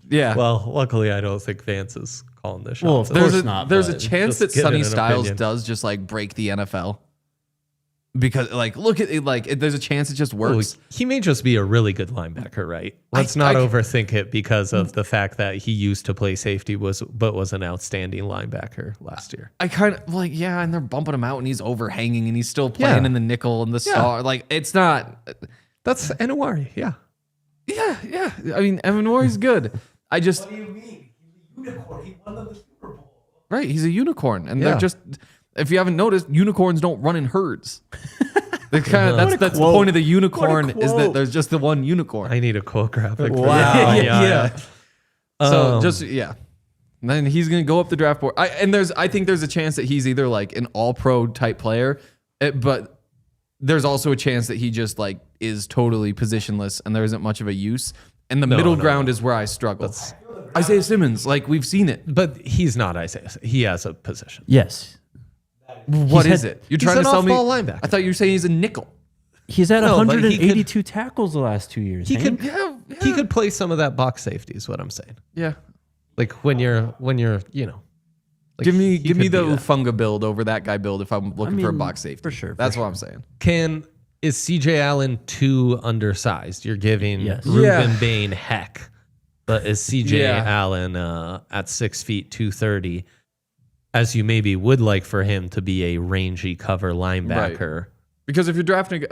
Yeah. well, luckily, I don't think Vance is calling the shots. Well, of there's course a, not, There's a but chance just that Sonny giving an Styles opinion. does just like break the NFL. Because like, look at it, like there's a chance it just works. He may just be a really good linebacker, right? Let's not overthink it because of the fact that he used to play safety but was an outstanding linebacker last year. I kind of like, yeah, and they're bumping him out and he's overhanging and he's still playing Yeah. in the nickel and the star. Like, it's not. That's Inouye, yeah. Yeah. I mean, Evan Engram is good. I just. What do you mean? He's a unicorn. He won the Super Bowl. Right, he's a unicorn, and Yeah. they're just. If you haven't noticed, unicorns don't run in herds. They're kind of, What a that's the quote. point of the unicorn is that quote. there's just the one unicorn. I need a quote graphic. for Wow. that. Yeah. So Um, just yeah. And then he's gonna go up the draft board. I think there's a chance that he's either like an all-pro type player, but there's also a chance that he just like is totally positionless and there isn't much of a use. And the middle ground is where I struggle. Isaiah Simmons, like we've seen it. But he's not Isaiah. He has a position. Yes, What is had- it? You're he's trying to an sell me? off-ball linebacker. I thought you were saying he's a nickel. he's at No, but he 182 tackles the last 2 years. He Hank. could he could play some of that box safety is what I'm saying. Yeah. Like when you're like give me he could the be that. Ufunga build over that guy build if I'm looking for a box safety. for sure, That's for what I'm saying. Is CJ Allen too undersized? You're giving Yes. Ruben Yeah. Bain heck. But is CJ Yeah. Allen at 6 feet 230, as you maybe would like for him to be a rangy cover linebacker? Because if you're drafting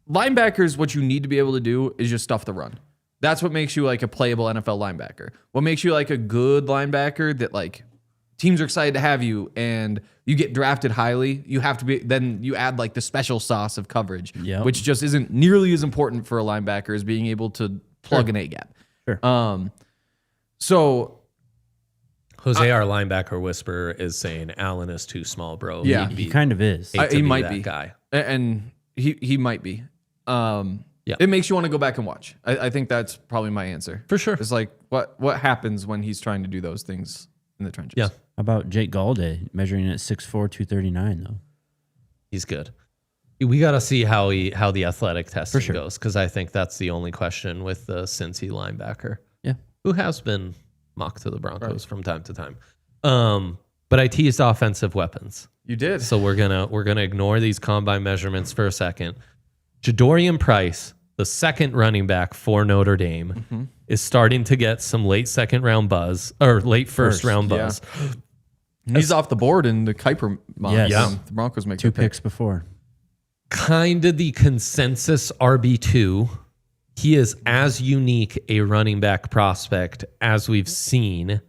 linebackers, what you need to be able to do is just stuff the run. That's what makes you like a playable NFL linebacker. What makes you like a good linebacker that like teams are excited to have you and you get drafted highly, you have to be, then you add like the special sauce of coverage, Yep. which just isn't nearly as important for a linebacker as being able to plug an A gap. Sure. So Jose, our linebacker whisperer, is saying Allen is too small, bro. Yeah. He'd He be- kind of is. hate to he be might that be guy. and he might be. Yeah. It makes you want to go back and watch. I think that's probably my answer. For sure. It's like what happens when he's trying to do those things in the trenches. Yeah. How about Jake Galday measuring at 6'4", 239 though? He's good. We got to see how the athletic testing sure. goes, because I think that's the only question with the Cincy linebacker, Yeah. who has been mocked to the Broncos from time to time. But I teased offensive weapons, You did. so we're gonna ignore these combine measurements for a second. Jaderon Price, the second running back for Notre Dame, is starting to get some late second round buzz or late first round yeah. buzz. He's off the board in the Kiper mock. Yes. Yeah. The Broncos make 2 the pick. picks before. Kind of the consensus RB2. He is as unique a running back prospect as we've seen.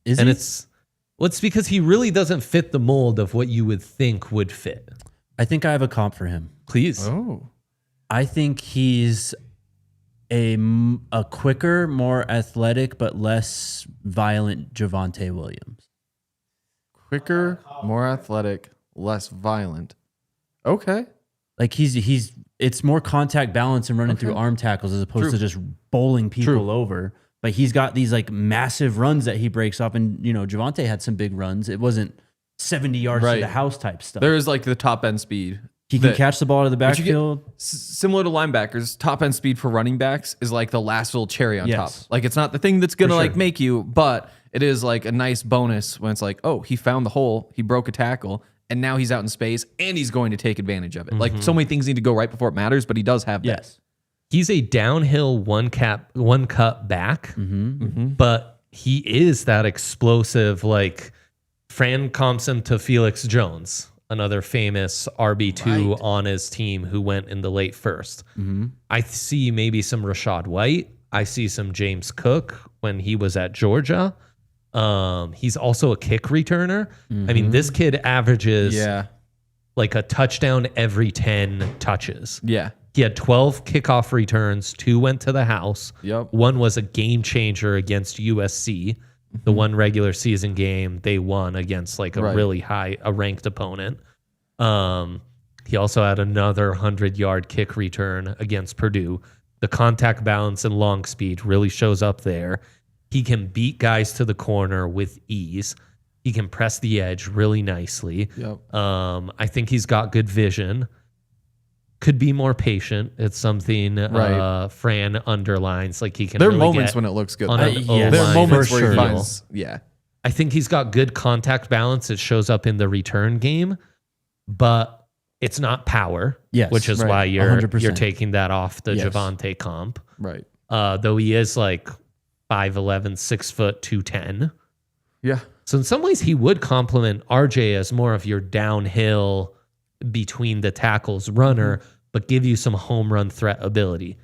Is And he? it's because he really doesn't fit the mold of what you would think would fit. I think I have a comp for him. Please. Oh. I think he's a quicker, more athletic, but less violent Javonte Williams. Quicker, more athletic, less violent. Okay. Like it's more contact balance and running through arm tackles as opposed True. to just bowling people True. over. But he's got these like massive runs that he breaks up, and Javonte had some big runs. It wasn't 70 yards to Right. the house type stuff. There is like the top end speed. He can that- catch the ball out of the But you get- backfield. Similar to linebackers, top end speed for running backs is like the last little cherry on Yes. top. Like it's not the thing that's gonna For like sure. make you, but it is like a nice bonus when it's like, oh, he found the hole, he broke a tackle, and now he's out in space and he's going to take advantage of it. Like so many things need to go right before it matters, but he does have that. Yes. He's a downhill one cut back, but he is that explosive. Like Fran comps him to Felix Jones, another famous RB2 on his team who went in the late first. I see maybe some Rashad White. I see some James Cook when he was at Georgia. He's also a kick returner. I mean, this kid averages Yeah. like a touchdown every 10 touches. Yeah. He had 12 kickoff returns. 2 went to the house. Yep. 1 was a game changer against USC. The one regular season game they won against like a Right. really a ranked opponent. He also had another 100-yard kick return against Purdue. The contact balance and long speed really shows up there. He can beat guys to the corner with ease. He can press the edge really nicely. Yep. I think he's got good vision. Could be more patient. It's something Right. Fran underlines. Like he can. There are really moments get when it looks good. on though. an yes. O-line There are moments for where he sure. finds, yeah. I think he's got good contact balance. It shows up in the return game, but it's not power. Yes, which is right. why you're 100%. taking that off the Yes. Javonte comp. Right. Though he is like 5'11", 6 foot 210. Yeah. So in some ways, he would complement RJ as more of your downhill between the tackles runner, but give you some home run threat ability.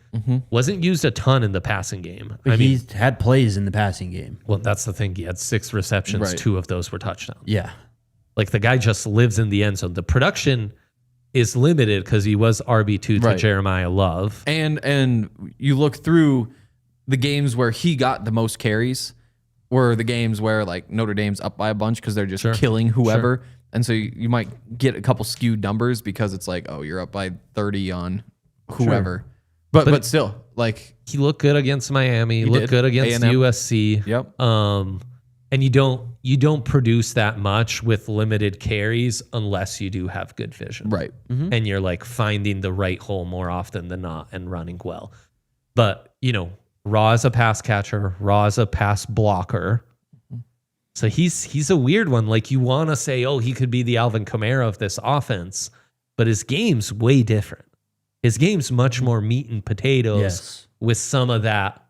Wasn't used a ton in the passing game. But I mean, he's had plays in the passing game. well, that's the thing. He had 6 receptions. Right. 2 of those were touchdowns. Yeah. Like the guy just lives in the end zone. The production is limited because he was RB2 to Right. Jeremiah Love. And you look through the games where he got the most carries were the games where like Notre Dame's up by a bunch because they're just Sure. killing whoever. And so you might get a couple skewed numbers because it's like, oh, you're up by 30 on whoever. But still, like, He looked good against Miami. He looked did. good against A&M. USC. yep. And you don't produce that much with limited carries unless you do have good vision. Right. And you're like finding the right hole more often than not and running well. But, raw as a pass catcher, raw as a pass blocker, So he's a weird one. Like you want to say, oh, he could be the Alvin Kamara of this offense, but his game's way different. His game's much more meat and potatoes with some of that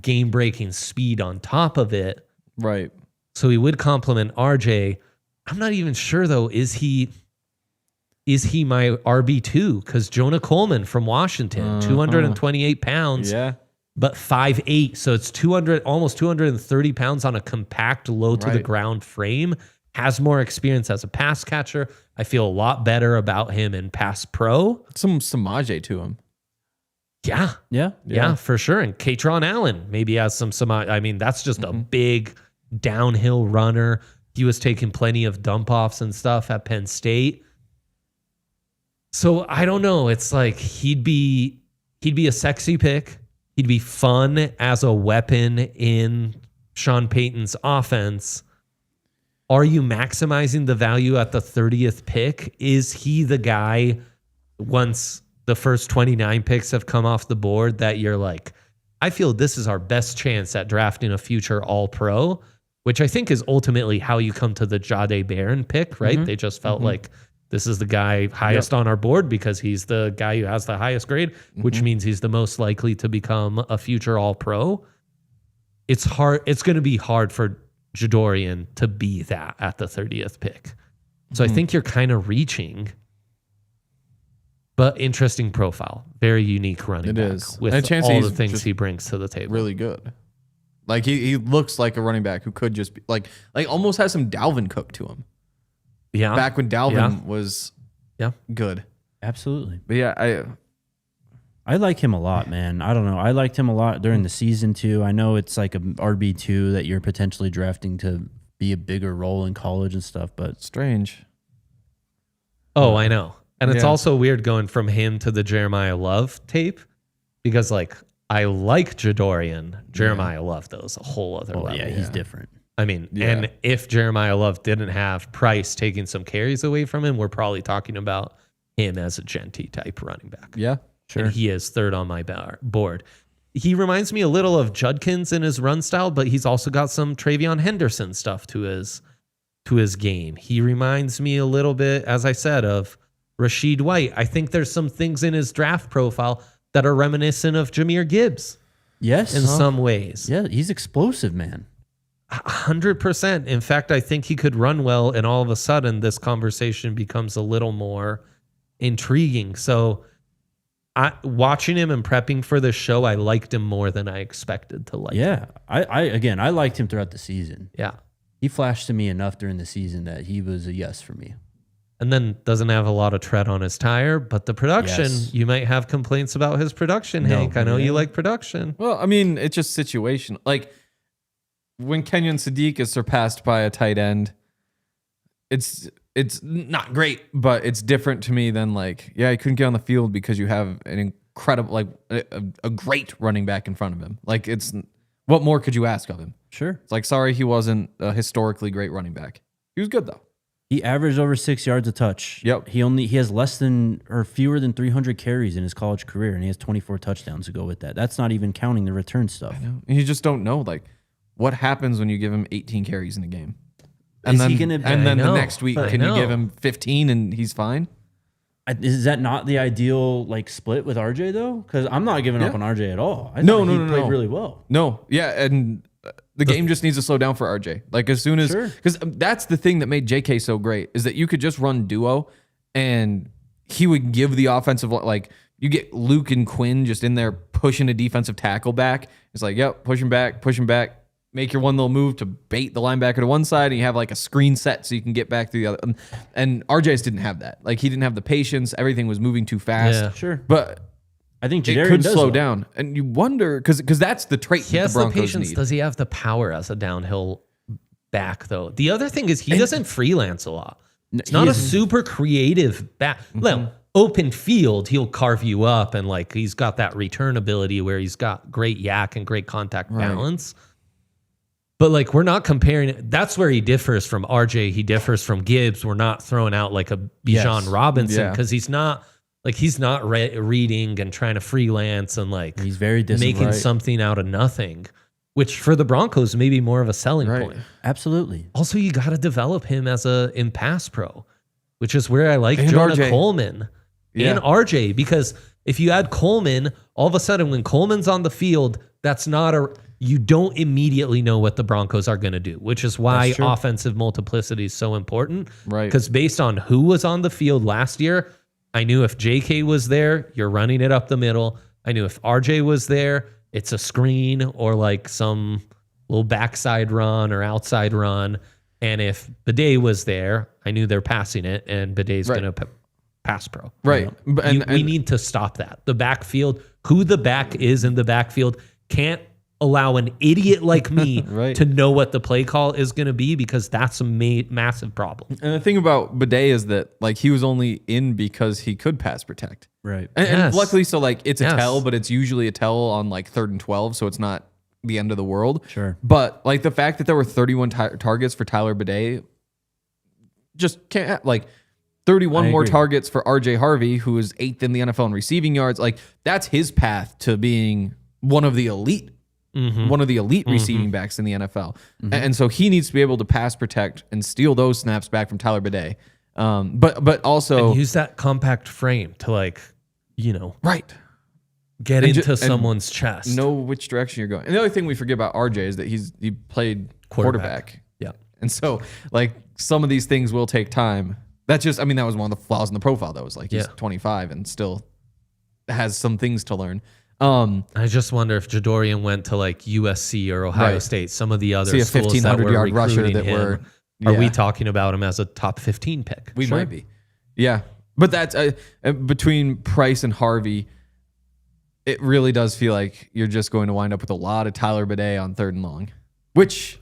game-breaking speed on top of it. Right. So he would complement RJ. I'm not even sure though. Is he my RB2? Because Jonah Coleman from Washington, 228 pounds, but 5'8". So it's almost 230 pounds on a compact, low to the ground frame. Has more experience as a pass catcher. I feel a lot better about him in pass pro. Some Samaje to him. Yeah, for sure. And Katron Allen maybe has some. I mean, that's just a big downhill runner. He was taking plenty of dump offs and stuff at Penn State. So I don't know. It's like he'd be a sexy pick. He'd be fun as a weapon in Sean Payton's offense. Are you maximizing the value at the 30th pick? Is he the guy once the first 29 picks have come off the board that you're like, I feel this is our best chance at drafting a future all-pro, which I think is ultimately how you come to the Jahdae Barron pick, right? They just felt like this is the guy highest on our board because he's the guy who has the highest grade, which means he's the most likely to become a future all-pro. It's hard. It's going to be hard for Jaderon to be that at the 30th pick. So I think you're kind of reaching, but interesting profile. Very unique running back with all the things he brings to the table. Really good. Like he looks like a running back who could just be like almost has some Dalvin Cook to him. Yeah. Back when Dalvin was good. Absolutely. But yeah, I like him a lot, man. I don't know. I liked him a lot during the season too. I know it's like a RB2 that you're potentially drafting to be a bigger role in college and stuff, but strange. Oh, I know. And it's also weird going from him to the Jeremiah Love tape because like I like Jaderon. Jeremiah Love though is a whole other level. Yeah, he's different. I mean, and if Jeremiah Love didn't have Price taking some carries away from him, we're probably talking about him as a Genty type running back. Yeah. Sure. And he is third on my board. He reminds me a little of Judkins in his run style, but he's also got some Travion Henderson stuff to his game. He reminds me a little bit, as I said, of Rashid White. I think there's some things in his draft profile that are reminiscent of Jahmyr Gibbs. Yes. In some ways. Yeah, he's explosive, man. 100%. In fact, I think he could run well, and all of a sudden this conversation becomes a little more intriguing. So watching him and prepping for this show, I liked him more than I expected to like him. Yeah. I liked him throughout the season. Yeah. He flashed to me enough during the season that he was a yes for me. And then doesn't have a lot of tread on his tire, but the production, you might have complaints about his production, Hank. I know you like production. Well, I mean, it's just situational. Like when Kenyon Sadiq is surpassed by a tight end, it's not great, but it's different to me than like, he couldn't get on the field because you have an incredible, like a great running back in front of him. Like what more could you ask of him? Sure. It's like, sorry, he wasn't a historically great running back. He was good though. He averaged over 6 yards a touch. Yep. He has less than or fewer than 300 carries in his college career, and he has 24 touchdowns to go with that. That's not even counting the return stuff. I know. And you just don't know like what happens when you give him 18 carries in a game. And Is then, he gonna? and then the next week, can you give him 15 and he's fine? Is that not the ideal like split with RJ though? Because I'm not giving up on RJ at all. I No, thought he no, played really well. No, and the game just needs to slow down for RJ. Like as soon as, because that's the thing that made JK so great is that you could just run duo, and he would give the offensive, like you get Luke and Quinn just in there pushing a defensive tackle back. It's like, push him back. Make your one little move to bait the linebacker to one side, and you have like a screen set so you can get back to the other. And RJ's didn't have that. Like he didn't have the patience. Everything was moving too fast. Yeah. Sure. But I think it Jaderon could does slow though. down. And you wonder, because that's the trait He that has the the Broncos patience. need. Does he have the power as a downhill back, though? The other thing is he doesn't freelance a lot. It's not a super creative back. Well, open field, he'll carve you up, and like he's got that return ability where he's got great yak and great contact balance. But like we're not comparing it. That's where he differs from RJ. He differs from Gibbs. We're not throwing out like a Bijan Robinson because he's not reading and trying to freelance and like He's very disciplined. making something out of nothing. which for the Broncos may be more of a selling point. Absolutely. Also, you got to develop him in pass pro, which is where I like And Jonah RJ. Coleman and RJ, because if you add Coleman, all of a sudden when Coleman's on the field, you don't immediately know what the Broncos are going to do, which is why offensive multiplicity is so important. Right. Because based on who was on the field last year, I knew if JK was there, you're running it up the middle. I knew if RJ was there, it's a screen or like some little backside run or outside run. And if Bidet was there, I knew they're passing it, and Bidet's going to pass pro. Right. We need to stop that. The backfield, who the back is in the backfield, can't allow an idiot like me to know what the play call is going to be, because that's a massive problem. And the thing about Bidet is that like he was only in because he could pass protect. Right. And luckily, so like it's a tell, but it's usually a tell on like 3rd and 12, so it's not the end of the world. Sure. But like the fact that there were 31 targets for Tyler Bidet just can't, like 31 more targets for RJ Harvey, who is 8th in the NFL in receiving yards. Like that's his path to being one of the elite receiving backs in the NFL. And so he needs to be able to pass protect and steal those snaps back from Tyler Bidet. But also and use that compact frame to like, get And into someone's chest. know which direction you're going. And the other thing we forget about RJ is that he played quarterback. Yeah. And so like some of these things will take time. That was one of the flaws in the profile though. Was like he's 25 and still has some things to learn. I just wonder if Jadorian went to like USC or Ohio State, some of the other See a schools that were 1,500-yard rusher recruiting that were. him. Are we talking about him as a top 15 pick? We might be. Yeah. But that's between Price and Harvey, it really does feel like you're just going to wind up with a lot of Tyler Bidet on 3rd and long, which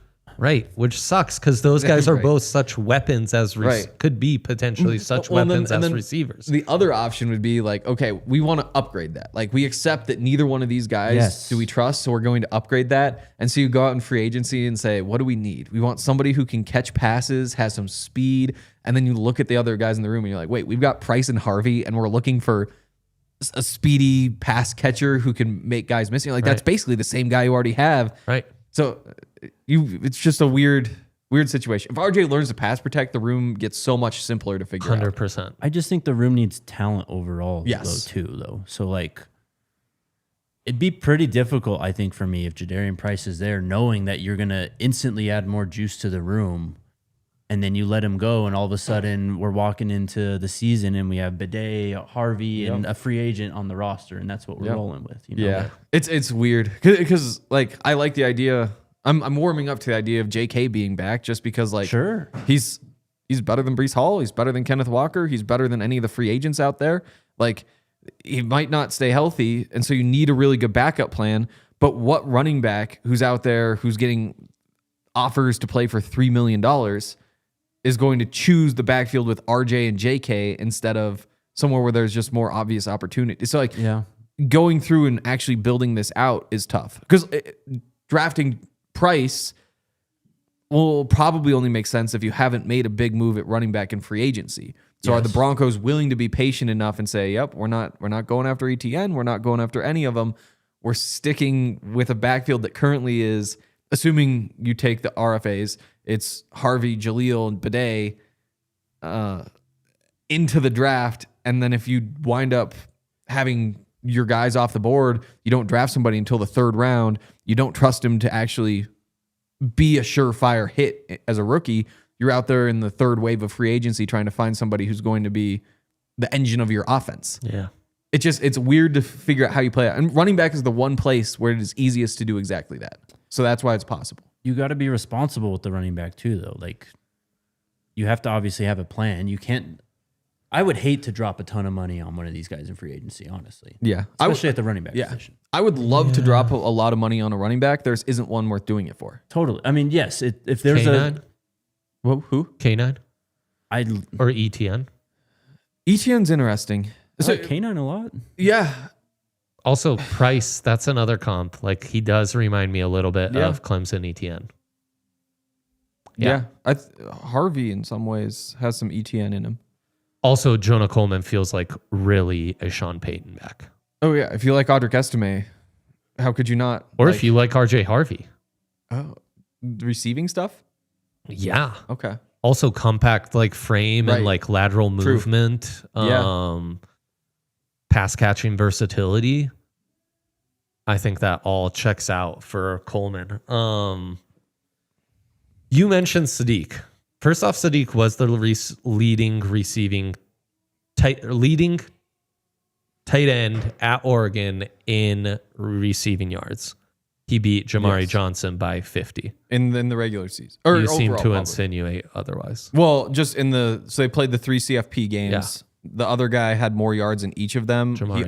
sucks because those guys are both such weapons as could be potentially such weapons as receivers. The other option would be like, okay, we want to upgrade that. Like we accept that neither one of these guys do we trust, so we're going to upgrade that. And so you go out in free agency and say, what do we need? We want somebody who can catch passes, has some speed, and then you look at the other guys in the room and you're like, wait, we've got Price and Harvey, and we're looking for a speedy pass catcher who can make guys miss. You're like, that's basically the same guy you already have. Right. So it's just a weird situation. If RJ learns to pass protect, the room gets so much simpler to figure out. 100%. I just think the room needs talent overall, though. So like, it'd be pretty difficult, I think, for me if Jaderon Price is there, knowing that you're gonna instantly add more juice to the room, and then you let him go, and all of a sudden we're walking into the season and we have Bidet, Harvey, and a free agent on the roster, and that's what we're rolling with. Yeah, it's weird because like I like the idea. I'm warming up to the idea of JK being back just because like he's better than Breece Hall, he's better than Kenneth Walker, he's better than any of the free agents out there. Like he might not stay healthy, and so you need a really good backup plan. But what running back who's out there who's getting offers to play for $3 million is going to choose the backfield with RJ and JK instead of somewhere where there's just more obvious opportunity? So like going through and actually building this out is tough because drafting Price will probably only make sense if you haven't made a big move at running back in free agency. So are the Broncos willing to be patient enough and say, yep, we're not going after ETN, we're not going after any of them. We're sticking with a backfield that currently is, assuming you take the RFAs, it's Harvey, Jaleel, and Bidet into the draft. And then if you wind up having your guys off the board, you don't draft somebody until the 3rd round. You don't trust him to actually be a surefire hit as a rookie. You're out there in the 3rd wave of free agency trying to find somebody who's going to be the engine of your offense. Yeah. It's weird to figure out how you play it. And running back is the one place where it is easiest to do exactly that. So that's why it's possible. You got to be responsible with the running back too, though. Like you have to obviously have a plan. You can't. I would hate to drop a ton of money on one of these guys in free agency, honestly. Yeah. Especially at the running back position. I would love to drop a lot of money on a running back. There isn't one worth doing it for. Totally. I mean, yes, if there's K9? Who? K9? Or ETN? ETN's interesting. I like K9 a lot. Yeah. Also, Price, that's another comp. Like, he does remind me a little bit of Clemson ETN. Yeah. Harvey, in some ways, has some ETN in him. Also, Jonah Coleman feels like really a Sean Payton back. Oh, yeah. If you like Audric Estime, how could you not? Or if you like RJ Harvey. Oh, receiving stuff? Yeah. Okay. Also compact like frame and Right. like lateral True. movement. Pass catching versatility. I think that all checks out for Coleman. You mentioned Sadiq. First off, Sadiq was the leading tight end at Oregon in receiving yards. He beat Jamari Johnson by 50. In the regular season. Or You seem overall, to probably. insinuate otherwise. Well, just so they played the 3 CFP games. The other guy had more yards in each of them. Jamari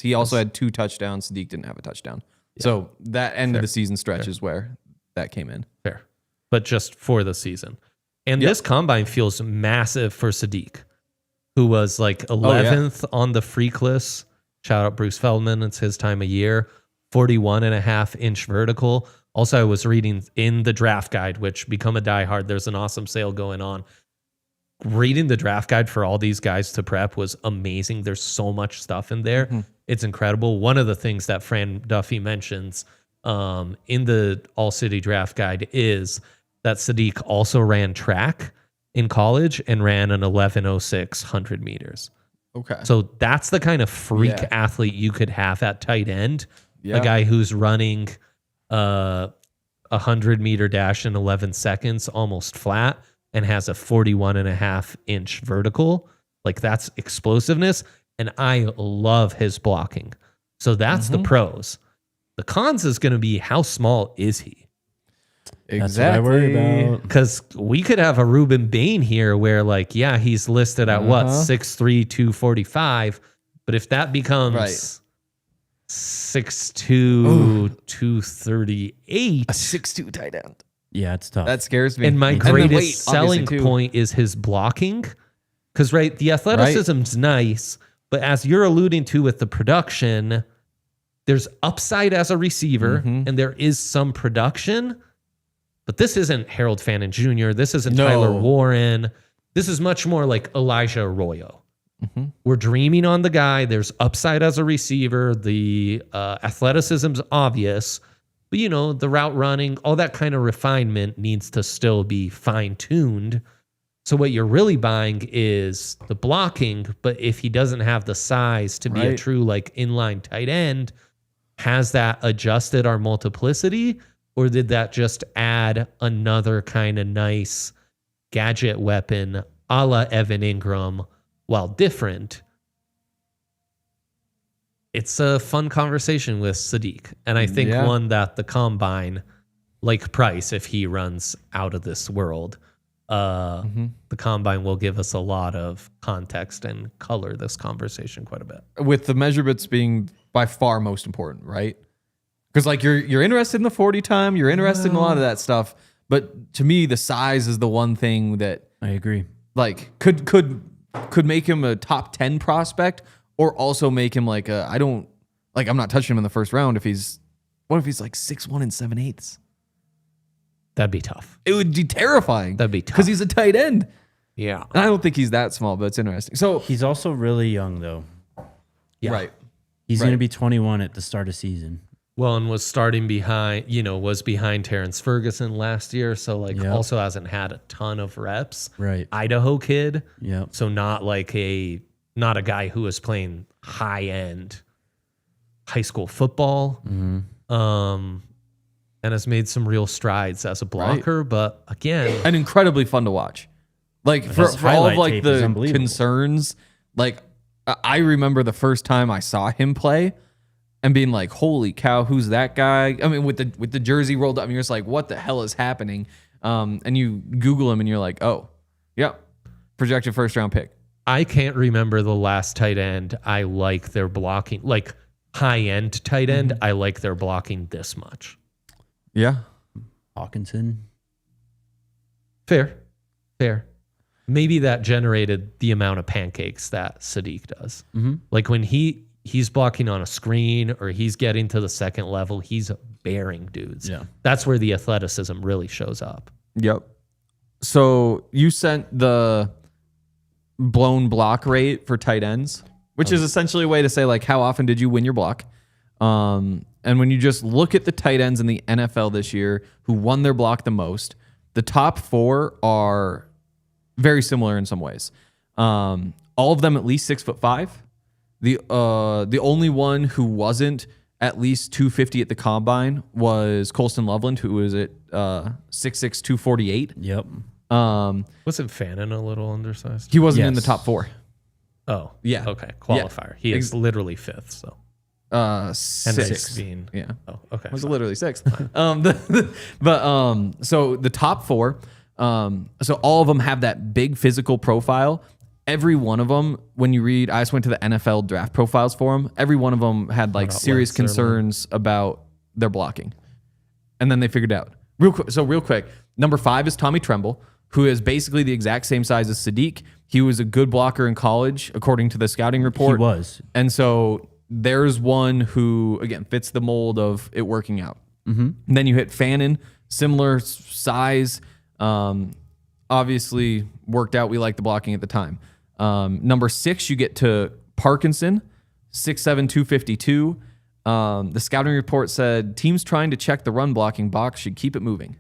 He also had 2 touchdowns. Sadiq didn't have a touchdown. So that end of the season stretch is where that came in. Fair. But just for the season. And this combine feels massive for Sadiq, who was like 11th on the freak list. Shout out Bruce Feldman. It's his time of year. 41.5-inch vertical. Also, I was reading in the draft guide, which become a diehard. There's an awesome sale going on. Reading the draft guide for all these guys to prep was amazing. There's so much stuff in there. It's incredible. One of the things that Fran Duffy mentions in the All City draft guide is that Sadiq also ran track in college and ran an 11:06 100 meters. Okay. So that's the kind of freak athlete you could have at tight end. Yeah. A guy who's running a 100-meter dash in 11 seconds, almost flat, and has a 41.5-inch vertical. Like, that's explosiveness. And I love his blocking. So that's the pros. The cons is going to be how small is he? That's what I worry about. Because we could have a Ruben Bain here where, like, yeah, he's listed at what, 6'3", 245. But if that becomes 6'2", 238. A 6'2" tight end. Yeah, it's tough. That scares me. And my the greatest weight, selling obviously, too. point is his blocking. Because, right, the athleticism's nice. But as you're alluding to with the production, there's upside as a receiver, and there is some production. But this isn't Harold Fannin Jr. This isn't Tyler Warren. This is much more like Elijah Arroyo. We're dreaming on the guy. There's upside as a receiver. The athleticism's obvious. But, you know, the route running, all that kind of refinement needs to still be fine-tuned. So what you're really buying is the blocking. But if he doesn't have the size to be a true, like, inline tight end, has that adjusted our multiplicity? Or did that just add another kind of nice gadget weapon a la Evan Engram, while different? It's a fun conversation with Sadiq. And I think one that the combine, like Price, if he runs out of this world, the combine will give us a lot of context and color this conversation quite a bit. With the measurements being by far most important, right? Because like you're interested in the 40 time, you're interested in a lot of that stuff, but to me the size is the one thing that I agree. Like could make him a top 10 prospect, or also make him like I'm not touching him in the first round if he's like 6'1" and 7/8. That'd be tough. It would be terrifying. That'd be tough. Because he's a tight end. Yeah. And I don't think he's that small, but it's interesting. So He's also really young, though. right. He's going to be 21 at the start of season. Well, and was starting behind, was behind Terrence Ferguson last year. So, like, also hasn't had a ton of reps. Right. Idaho kid. Yeah. So not a guy who was playing high end high school football. And has made some real strides as a blocker. But again, And incredibly fun to watch. Like for all of highlight like tape is the unbelievable. concerns, like I remember the first time I saw him play and being like, holy cow, who's that guy? I mean, with the jersey rolled up, and you're just like, what the hell is happening? And you Google him and you're like, oh, yep, projected first round pick. I can't remember the last tight end I like their blocking, like high end tight end. I like their blocking this much. Yeah. Hawkinson. Fair. Maybe that generated the amount of pancakes that Sadiq does. Like when he's blocking on a screen or he's getting to the second level, he's bearing dudes. Yeah. That's where the athleticism really shows up. Yep. So you sent the blown block rate for tight ends, which is essentially a way to say like, how often did you win your block? And when you just look at the tight ends in the NFL this year who won their block the most, the top 4 are very similar in some ways. All of them at least 6'5". The only one who wasn't at least 250 at the combine was Colston Loveland, who was at 6'6", 248. Yep. Wasn't Fannin a little undersized? He wasn't in Yes. the top 4. Oh, Yeah. Okay, qualifier. He is literally 5th. So and 6. being Yeah. Oh, okay. Was sorry. literally 6. So the top 4, so all of them have that big physical profile. Every one of them, when you read, I just went to the NFL draft profiles for them. Every one of them had like About serious length, certainly. concerns about their blocking, and then they figured out real quick. Number 5 is Tommy Tremble, who is basically the exact same size as Sadiq. He was a good blocker in college, according to the scouting report. He was. And so there's one who, again, fits the mold of it working out. And then you hit Fannin, similar size. Obviously worked out. We liked the blocking at the time. Number 6, you get to Parkinson, 6'7", 252. The scouting report said teams trying to check the run blocking box should keep it moving.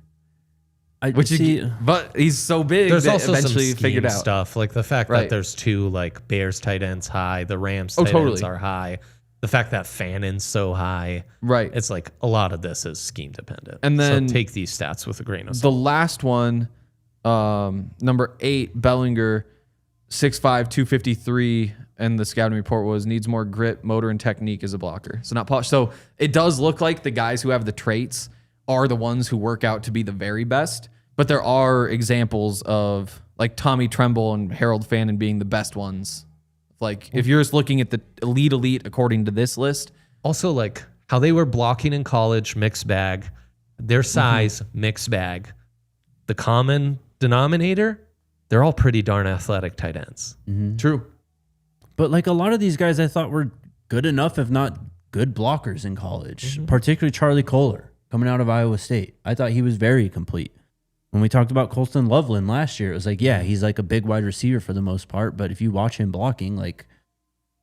But he's so big There's that also eventually some figured scheme out. stuff, like the fact Right. that there's 2 like Bears tight ends high, the Rams tight ends totally. are high. The fact that Fannin's so high, Right. It's like a lot of this is scheme dependent. And then so take these stats with a grain of The salt. last one, number 8, Bellinger, 6'5", 253, and the scouting report was needs more grit, motor, and technique as a blocker. So not polished. So it does look like the guys who have the traits are the ones who work out to be the very best. But there are examples of like Tommy Tremble and Harold Fannin being the best ones. Like if you're just looking at the elite according to this list, Also, like how they were blocking in college, mixed bag. Their size, mixed bag. The common denominator, they're all pretty darn athletic tight ends. true. But like a lot of these guys I thought were good enough, if not good blockers in college, particularly Charlie Kohler coming out of Iowa State. I thought he was very complete. When we talked about Colston Loveland last year, it was like, yeah, he's like a big wide receiver for the most part, but if you watch him blocking, like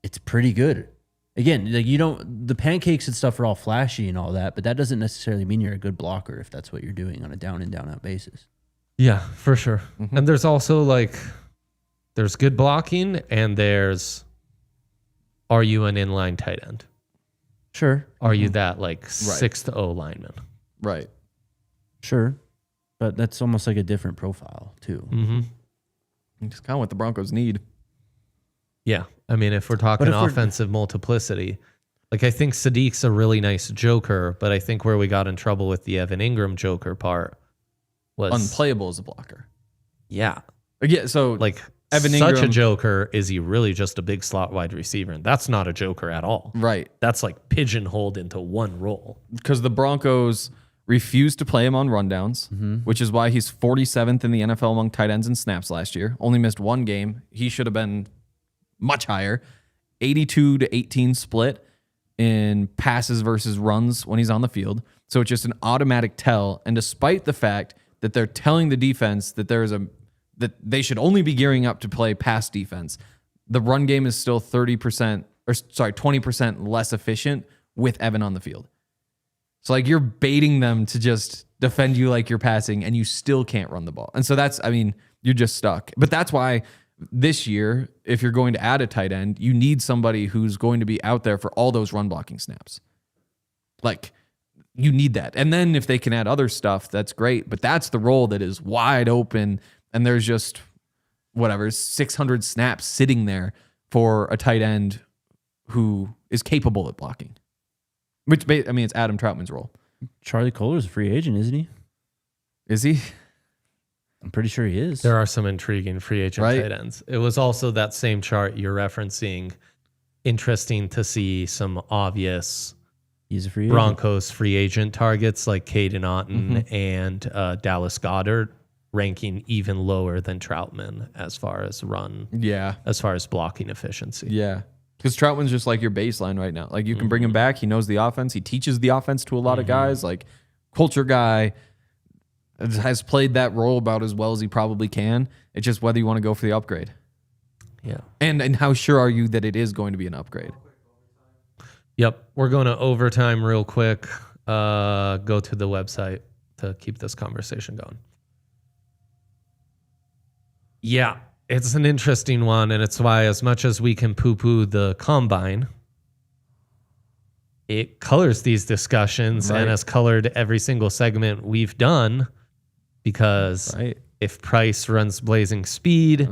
it's pretty good. Again, like the pancakes and stuff are all flashy and all that, but that doesn't necessarily mean you're a good blocker if that's what you're doing on a down and down out basis. Yeah, for sure. And there's also like, there's good blocking and there's, are you an inline tight end? Sure. Are you that like 6th O lineman? Right. Sure. But that's almost like a different profile too. Just kind of what the Broncos need. Yeah. I mean, if we're talking if we're- offensive multiplicity, like I think Sadiq's a really nice joker, but I think where we got in trouble with the Evan Engram joker part was Unplayable as a blocker. Yeah. Yeah, so Like Evan such a Engram- joker. Is he really just a big slot wide receiver? And that's not a joker at all. right. That's like pigeonholed into one role. Because the Broncos refused to play him on rundowns, which is why he's 47th in the NFL among tight ends in snaps last year. Only missed 1 game. He should have been much higher. 82-18 split in passes versus runs when he's on the field. So it's just an automatic tell. And despite the fact that they're telling the defense that that they should only be gearing up to play pass defense, the run game is still 20% less efficient with Evan on the field. So like you're baiting them to just defend you like you're passing and you still can't run the ball. And so you're just stuck. But that's why this year, if you're going to add a tight end, you need somebody who's going to be out there for all those run blocking snaps. Like you need that. And then if they can add other stuff, that's great. But that's the role that is wide open. And there's just 600 snaps sitting there for a tight end who is capable at blocking. Which, I mean, it's Adam Troutman's role. Charlie Kohler's a free agent, isn't he? Is he? I'm pretty sure he is. There are some intriguing free agent Right. tight ends. It was also that same chart you're referencing. Interesting to see some obvious He's a free agent. Broncos free agent targets like Caden Otten and Dallas Goedert ranking even lower than Troutman as far as blocking efficiency. Yeah. Because Troutman's just like your baseline right now. Like you can bring him back. He knows the offense. He teaches the offense to a lot of guys. Like culture guy, has played that role about as well as he probably can. It's just whether you want to go for the upgrade. Yeah. And how sure are you that it is going to be an upgrade? Yep. We're going to overtime real quick. Go to the website to keep this conversation going. Yeah, it's an interesting one, and it's why as much as we can poo-poo the combine, it colors these discussions and has colored every single segment we've done because if Price runs blazing speed,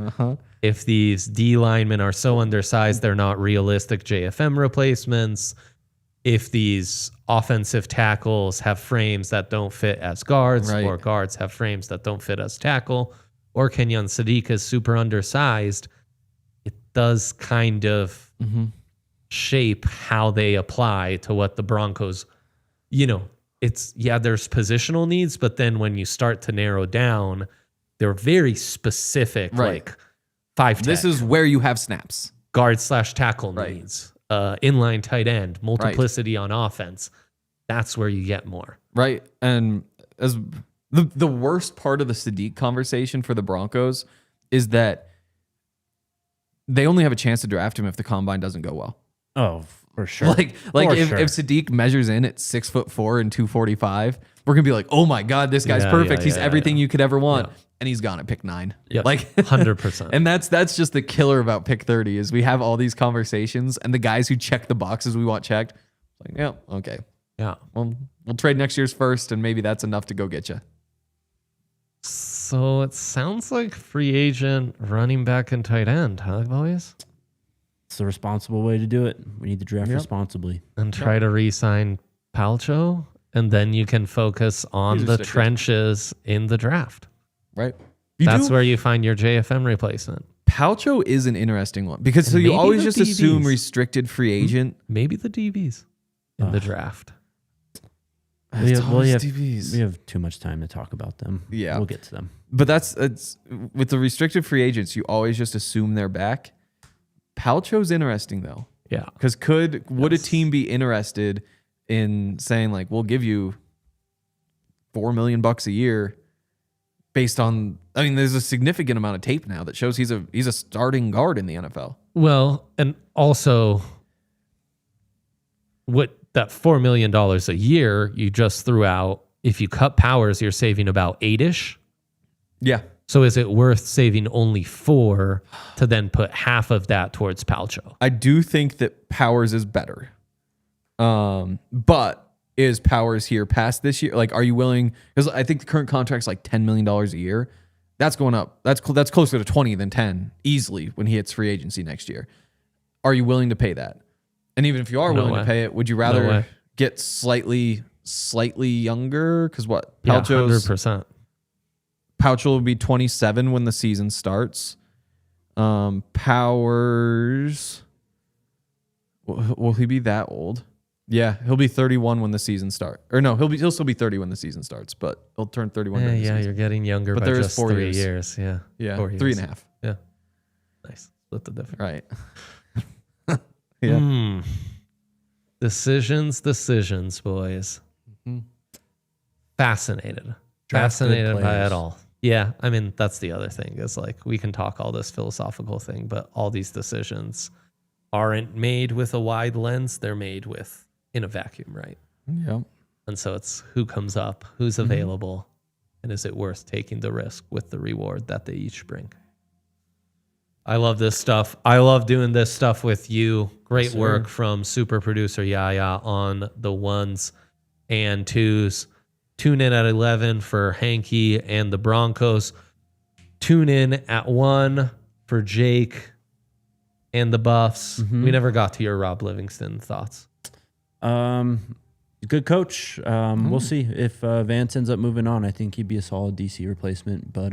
if these D linemen are so undersized they're not realistic JFM replacements, if these offensive tackles have frames that don't fit as guards or guards have frames that don't fit as tackle, or Kenyon Sadiq is super undersized, it does kind of shape how they apply to what the Broncos, it's, there's positional needs, but then when you start to narrow down, they're very specific, like 5 This is where you have snaps. Guard/tackle needs, inline tight end, multiplicity on offense. That's where you get more. Right. And as the worst part of the Sadiq conversation for the Broncos is that they only have a chance to draft him if the combine doesn't go well. Oh, for sure. Like if Sadiq measures in at 6'4" and 245, we're gonna be like, oh my God, this guy's perfect. He's everything you could ever want. And he's gone at pick 9. Yep. Like 100%. And that's just the killer about pick 30 is we have all these conversations and the guys who check the boxes we want checked, like, yeah, okay. Yeah. Well, we'll trade next year's first and maybe that's enough to go get you. So it sounds like free agent, running back, and tight end, huh, boys? It's the responsible way to do it. We need to draft responsibly. And try to re-sign Palcho, and then you can focus on the trenches in the draft. Right. That's where you find your JFM replacement. Palcho is an interesting one because so you always just assume restricted free agent. Maybe the DBs in the draft. We have too much time to talk about them. Yeah. We'll get to them. But it's with the restricted free agents, you always just assume they're back. Palcho's interesting though. Yeah. Because would a team be interested in saying like, we'll give you $4 million a year based on, there's a significant amount of tape now that shows he's a starting guard in the NFL. Well, and also what that $4 million a year you just threw out, if you cut Powers, you're saving about 8-ish. Yeah. So is it worth saving only 4 to then put half of that towards Palcho? I do think that Powers is better. But is Powers here past this year? Like, are you willing? Because I think the current contract's like $10 million a year. That's going up. That's closer to 20 than 10 easily when he hits free agency next year. Are you willing to pay that? And even if you are willing to pay it, would you rather get slightly younger? Because what? Palcho's 100%. Palcho will be 27 when the season starts. Powers, will he be that old? Yeah, he'll be 31 when the season starts. Or no, he'll still be 30 when the season starts, but he'll turn 31 during the season. You're getting younger by just 3 years. Yeah. Yeah, 4 years. 3.5. Yeah. Nice. Split the difference. Right. Yeah. Decisions, boys. Mm-hmm. Fascinated by it all. Yeah, that's the other thing is like we can talk all this philosophical thing, but all these decisions aren't made with a wide lens. They're made in a vacuum, right? Yeah. And so it's who comes up, who's available, and is it worth taking the risk with the reward that they each bring? I love this stuff. I love doing this stuff with you. Great work from super producer Yaya on the 1s and 2s. Tune in at 11 for Hanky and the Broncos. Tune in at 1 for Jake and the Buffs. We never got to your Rob Livingston thoughts. Good coach. We'll see if Vance ends up moving on. I think he'd be a solid DC replacement, but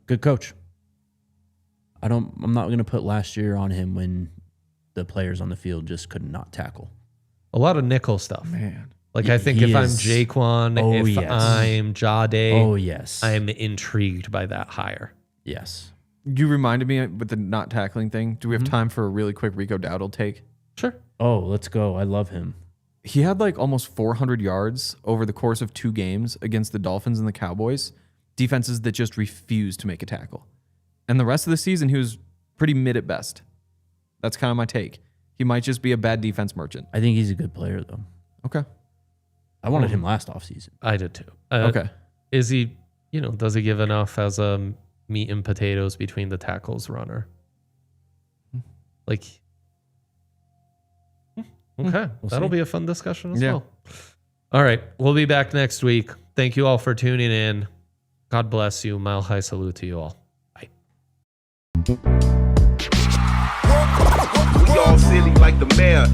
good coach. I'm not going to put last year on him when the players on the field just could not tackle. A lot of nickel stuff. Man. Like, I think if I'm Jaquan, I'm Jade, I'm intrigued by that hire. Yes. You reminded me with the not tackling thing. Do we have time for a really quick Rico Dowdle take? Sure. Oh, let's go. I love him. He had like almost 400 yards over the course of 2 games against the Dolphins and the Cowboys, defenses that just refused to make a tackle. And the rest of the season, he was pretty mid at best. That's kind of my take. He might just be a bad defense merchant. I think he's a good player, though. Okay. I wanted him last offseason. I did too. Okay. Is he, does he give enough as a meat and potatoes between the tackles runner? Like, okay. That'll be a fun discussion as well. All right. We'll be back next week. Thank you all for tuning in. God bless you. Mile high salute to you all. Bye. We all silly like the mayor.